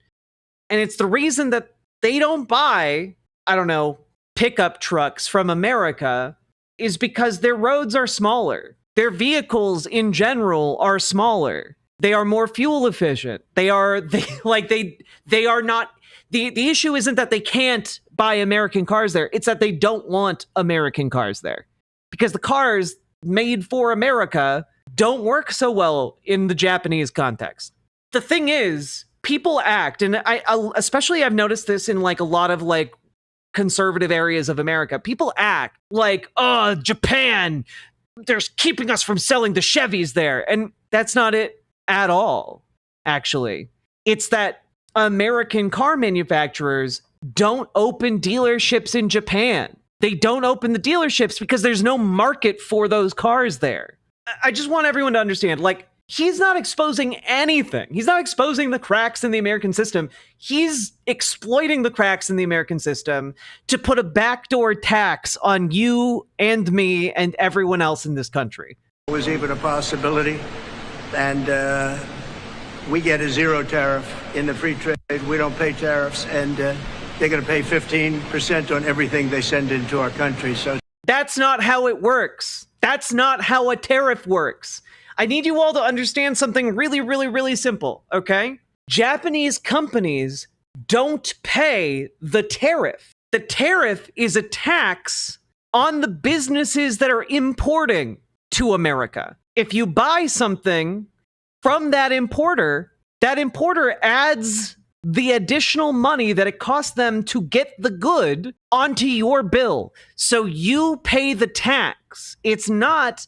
and it's the reason that they don't buy, I don't know, pickup trucks from America is because their roads are smaller. Their vehicles in general are smaller. They are more fuel efficient. They are not. The issue isn't that they can't buy American cars there. It's that they don't want American cars there, because the cars made for America don't work so well in the Japanese context. The thing is, people act, and I've noticed this in like a lot of like conservative areas of America. People act like, oh, Japan, they're keeping us from selling the Chevys there. And that's not it at all, actually. It's that American car manufacturers don't open dealerships in Japan. They don't open the dealerships because there's no market for those cars there. I just want everyone to understand, like, he's not exposing anything. He's not exposing the cracks in the American system. He's exploiting the cracks in the American system to put a backdoor tax on you and me and everyone else in this country. It was even a possibility, and we get a zero tariff in the free trade. We don't pay tariffs, and they're going to pay 15% on everything they send into our country. So that's not how it works. That's not how a tariff works. I need you all to understand something really, really, really simple, okay? Japanese companies don't pay the tariff. The tariff is a tax on the businesses that are importing to America. If you buy something from that importer adds the additional money that it costs them to get the good onto your bill. So you pay the tax. It's not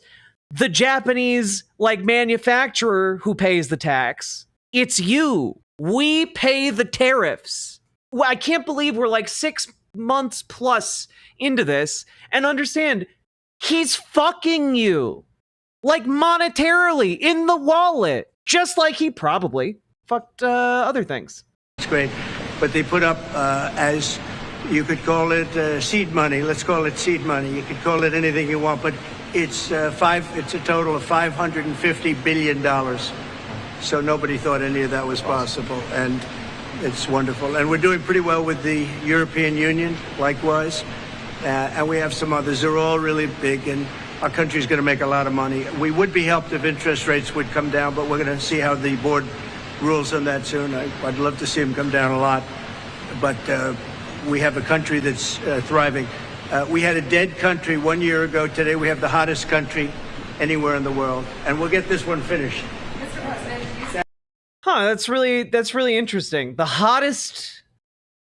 the Japanese like manufacturer who pays the tax. It's you. We pay the tariffs. Well, I can't believe we're like 6 months plus into this, and understand, he's fucking you. Like monetarily in the wallet, just like he probably fucked other things. it's great. But they put up, as you could call it, seed money. Let's call it seed money. You could call it anything you want, but it's a total of $550 billion. So nobody thought any of that was possible, and it's wonderful. And we're doing pretty well with the European Union, likewise. And we have some others. They're all really big, and our country's going to make a lot of money. We would be helped if interest rates would come down, but we're going to see how the board rules on that soon. I'd love to see them come down a lot. But we have a country that's thriving. We had a dead country 1 year ago. Today we have the hottest country anywhere in the world. And we'll get this one finished. Huh, that's really interesting. The hottest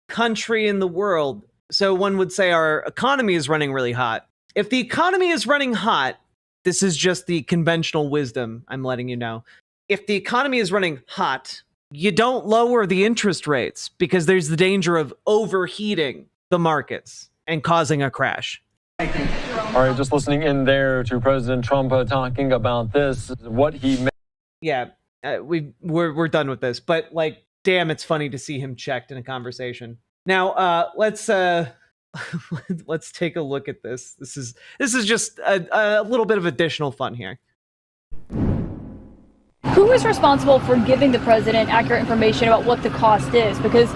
country in the world. So one would say our economy is running really hot. If the economy is running hot, this is just the conventional wisdom I'm letting you know. If the economy is running hot, you don't lower the interest rates because there's the danger of overheating the markets and causing a crash. All right, just listening in there to President Trump talking about this, what he meant. Yeah, we're done with this, but like, damn, it's funny to see him checked in a conversation. Now, let's take a look at this. This is just a little bit of additional fun here. Who is responsible for giving the president accurate information about what the cost is? Because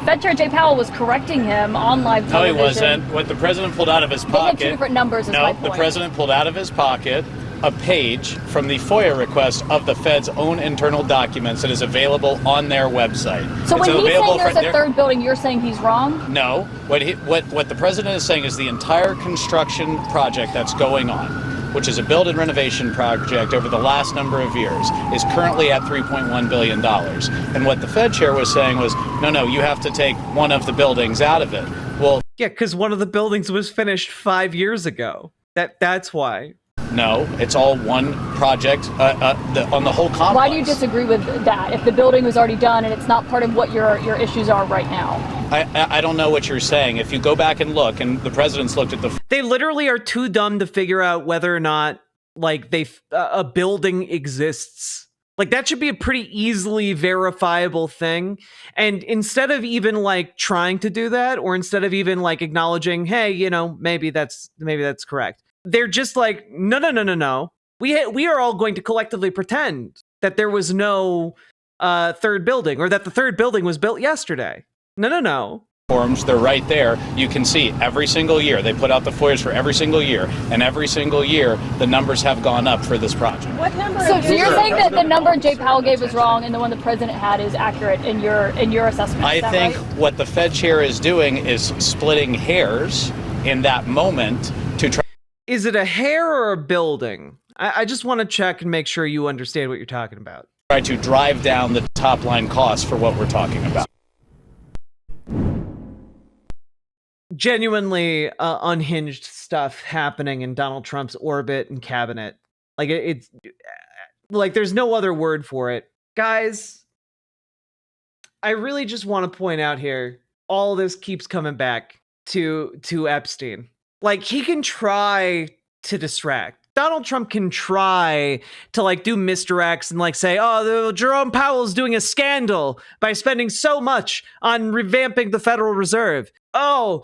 Fed Chair Jay Powell was correcting him on live television. No, he wasn't. What the president pulled out of his pocket. They had two different numbers. Is my point. The president pulled out of his pocket a page from the FOIA request of the Fed's own internal documents that is available on their website. So when he's saying there's a third building, you're saying he's wrong? No. What the president is saying is the entire construction project that's going on, which is a build and renovation project over the last number of years, is currently at $3.1 billion. And what the Fed chair was saying was, no, you have to take one of the buildings out of it. Well, Yeah, because one of the buildings was finished 5 years ago. That's why. No, it's all one project on the whole complex. Why do you disagree with that? If the building was already done and it's not part of what your issues are right now? I don't know what you're saying. If you go back and look, and the president's looked at the... They literally are too dumb to figure out whether or not, like, a building exists. Like, that should be a pretty easily verifiable thing. And instead of even, like, trying to do that, or instead of even, like, acknowledging, hey, you know, maybe that's correct, they're just like, no. We are all going to collectively pretend that there was no third building, or that the third building was built yesterday. No. Forms, they're right there. You can see every single year. They put out the FOIAs for every single year. And every single year, the numbers have gone up for this project. What number? So you're saying that the number Jay Powell gave is wrong and the one the president had is accurate in your assessment? I think what the Fed chair is doing is splitting hairs in that moment to try. Is it a hair or a building? I just want to check and make sure you understand what you're talking about. Try to drive down the top line costs for what we're talking about. Genuinely unhinged stuff happening in Donald Trump's orbit and cabinet. Like it's like there's no other word for it. Guys, I really just want to point out here, all this keeps coming back to Epstein. Like, he can try to distract. Donald Trump can try to, like, do misdirects and, like, say, oh, Jerome Powell's doing a scandal by spending so much on revamping the Federal Reserve. Oh,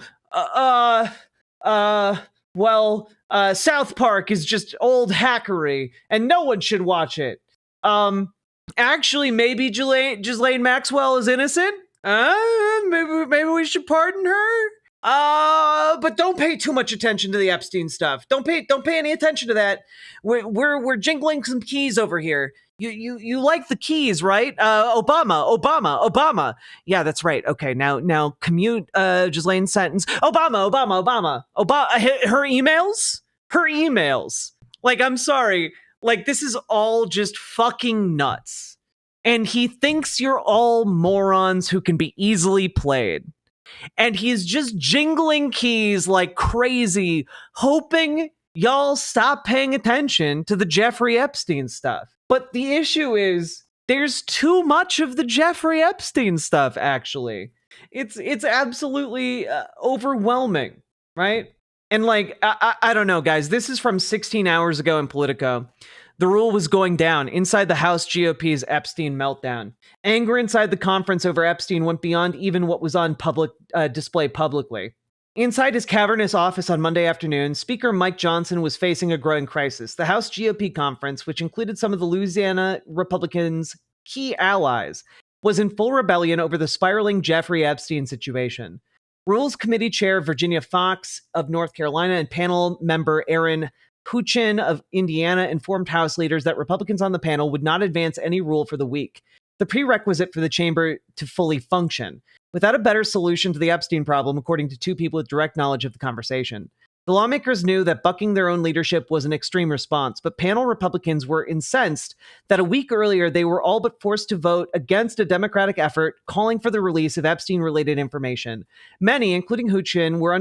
South Park is just old hackery and no one should watch it. Actually, maybe Ghislaine Maxwell is innocent. Maybe we should pardon her. But don't pay too much attention to the Epstein stuff. Don't pay any attention to that. We're jingling some keys over here. You like the keys, right? Obama. Yeah, that's right. Okay, now commute Ghislaine's sentence. Obama. Her emails. Like, I'm sorry. Like, this is all just fucking nuts. And he thinks you're all morons who can be easily played. And he's just jingling keys like crazy, hoping y'all stop paying attention to the Jeffrey Epstein stuff. But the issue is, there's too much of the Jeffrey Epstein stuff, actually. It's absolutely overwhelming, right? And like, I don't know, guys. This is from 16 hours ago in Politico. The rule was going down inside the House GOP's Epstein meltdown. Anger inside the conference over Epstein went beyond even what was on public display publicly. Inside his cavernous office on Monday afternoon, Speaker Mike Johnson was facing a growing crisis. The House GOP conference, which included some of the Louisiana Republicans' key allies, was in full rebellion over the spiraling Jeffrey Epstein situation. Rules Committee Chair Virginia Fox of North Carolina and panel member Aaron Kuchin of Indiana informed House leaders that Republicans on the panel would not advance any rule for the week, the prerequisite for the chamber to fully function, without a better solution to the Epstein problem, according to two people with direct knowledge of the conversation. The lawmakers knew that bucking their own leadership was an extreme response, but panel Republicans were incensed that a week earlier they were all but forced to vote against a Democratic effort calling for the release of Epstein-related information. Many, including Kuchin, were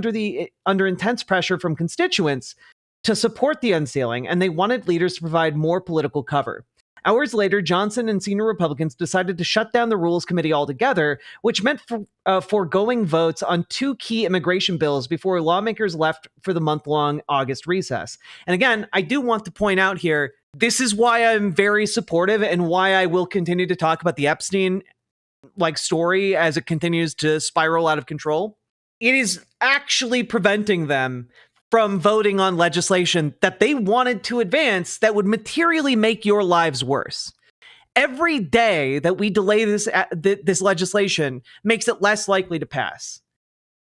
under intense pressure from constituents to support the unsealing, and they wanted leaders to provide more political cover. Hours later, Johnson and senior Republicans decided to shut down the Rules Committee altogether, which meant foregoing votes on two key immigration bills before lawmakers left for the month-long August recess. And again, I do want to point out here, this is why I'm very supportive and why I will continue to talk about the Epstein story as it continues to spiral out of control. It is actually preventing them from voting on legislation that they wanted to advance that would materially make your lives worse. Every day that we delay this legislation makes it less likely to pass.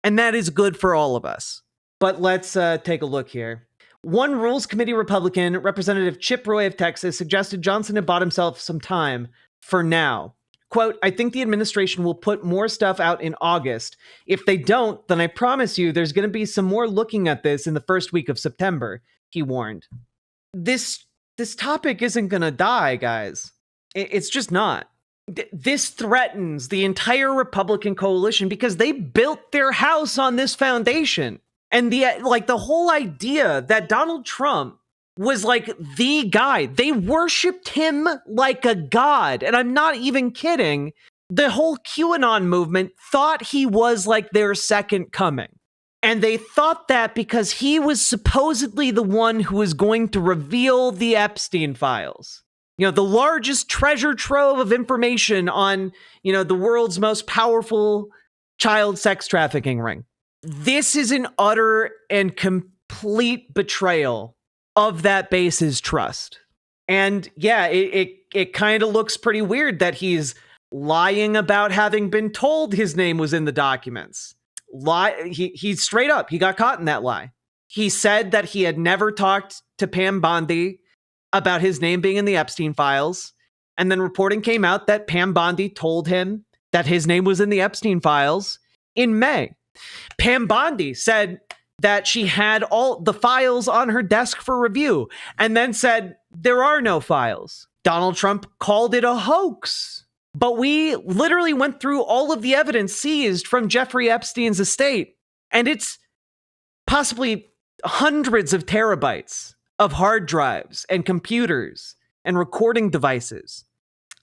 And that is good for all of us. But let's take a look here. One Rules Committee Republican, Representative Chip Roy of Texas, suggested Johnson had bought himself some time for now. Quote, I think the administration will put more stuff out in August. If they don't, then I promise you there's going to be some more looking at this in the first week of September, he warned. This topic isn't going to die, guys. It's just not. This threatens the entire Republican coalition because they built their house on this foundation. And the whole idea that Donald Trump was like the guy, they worshiped him like a god. And I'm not even kidding. The whole QAnon movement thought he was like their second coming. And they thought that because he was supposedly the one who was going to reveal the Epstein Files. You know, the largest treasure trove of information on, the world's most powerful child sex trafficking ring. This is an utter and complete betrayal of that base's trust. And yeah, it kind of looks pretty weird that he's lying about having been told his name was in the documents. He straight up, he got caught in that lie. He said that he had never talked to Pam Bondi about his name being in the Epstein Files. And then reporting came out that Pam Bondi told him that his name was in the Epstein Files in May. Pam Bondi said that she had all the files on her desk for review and then said there are no files. Donald Trump called it a hoax. But we literally went through all of the evidence seized from Jeffrey Epstein's estate, and it's possibly hundreds of terabytes of hard drives and computers and recording devices.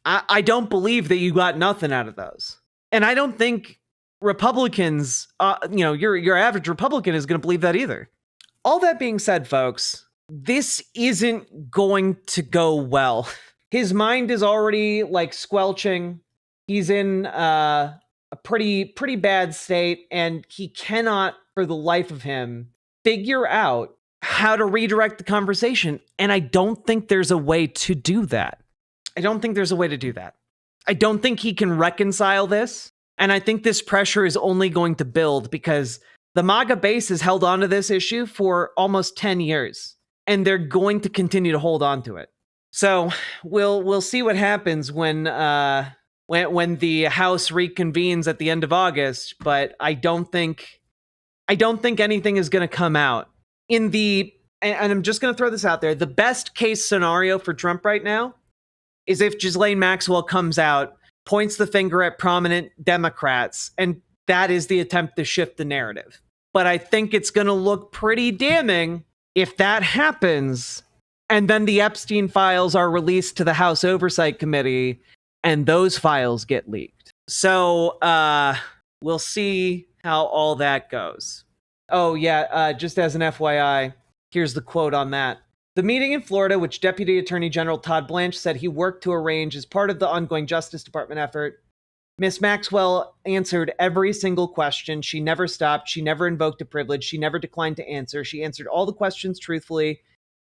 I don't believe that you got nothing out of those. And I don't think Republicans, your average Republican is going to believe that either. All that being said, folks, this isn't going to go well. His mind is already like squelching. He's in a pretty bad state, and he cannot, for the life of him, figure out how to redirect the conversation. And I don't think there's a way to do that. I don't think he can reconcile this. And I think this pressure is only going to build because the MAGA base has held on to this issue for almost 10 years, and they're going to continue to hold on to it. So we'll see what happens when the House reconvenes at the end of August. But I don't think anything is going to come out and I'm just going to throw this out there. The best case scenario for Trump right now is if Ghislaine Maxwell comes out, points the finger at prominent Democrats, and that is the attempt to shift the narrative. But I think it's going to look pretty damning if that happens, and then the Epstein files are released to the House Oversight Committee, and those files get leaked. So we'll see how all that goes. Oh, yeah, just as an FYI, here's the quote on that. The meeting in Florida, which Deputy Attorney General Todd Blanche said he worked to arrange as part of the ongoing Justice Department effort, Ms. Maxwell answered every single question. She never stopped. She never invoked a privilege. She never declined to answer. She answered all the questions truthfully,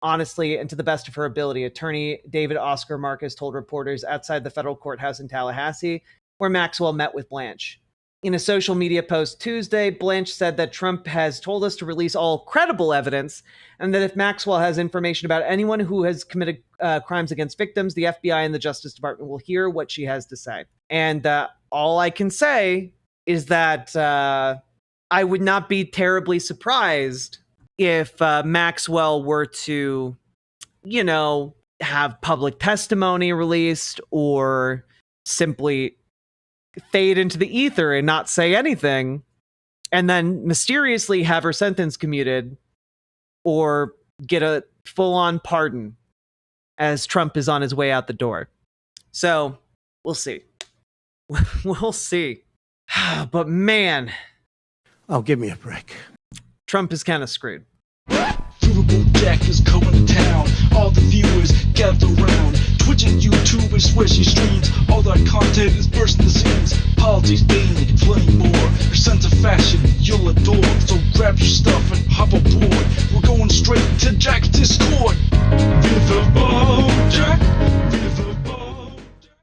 honestly, and to the best of her ability. Attorney David Oscar Marcus told reporters outside the federal courthouse in Tallahassee, where Maxwell met with Blanche. In a social media post Tuesday, Blanche said that Trump has told us to release all credible evidence, and that if Maxwell has information about anyone who has committed crimes against victims, the FBI and the Justice Department will hear what she has to say. And all I can say is that I would not be terribly surprised if Maxwell were to, have public testimony released or simply fade into the ether and not say anything, and then mysteriously have her sentence commuted or get a full-on pardon as Trump is on his way out the door. So we'll see. We'll see. But man, give me a break. Trump is kind of screwed. Riverboat Jack is going to town. All the viewers gather around. Twitch and YouTube is where she streams. All that content is bursting the seams. Politics, gaming, and plenty more. Her sense of fashion you'll adore. So grab your stuff and hop aboard. We're going straight to Jack's Discord. Riverboat Jack. Riverboat.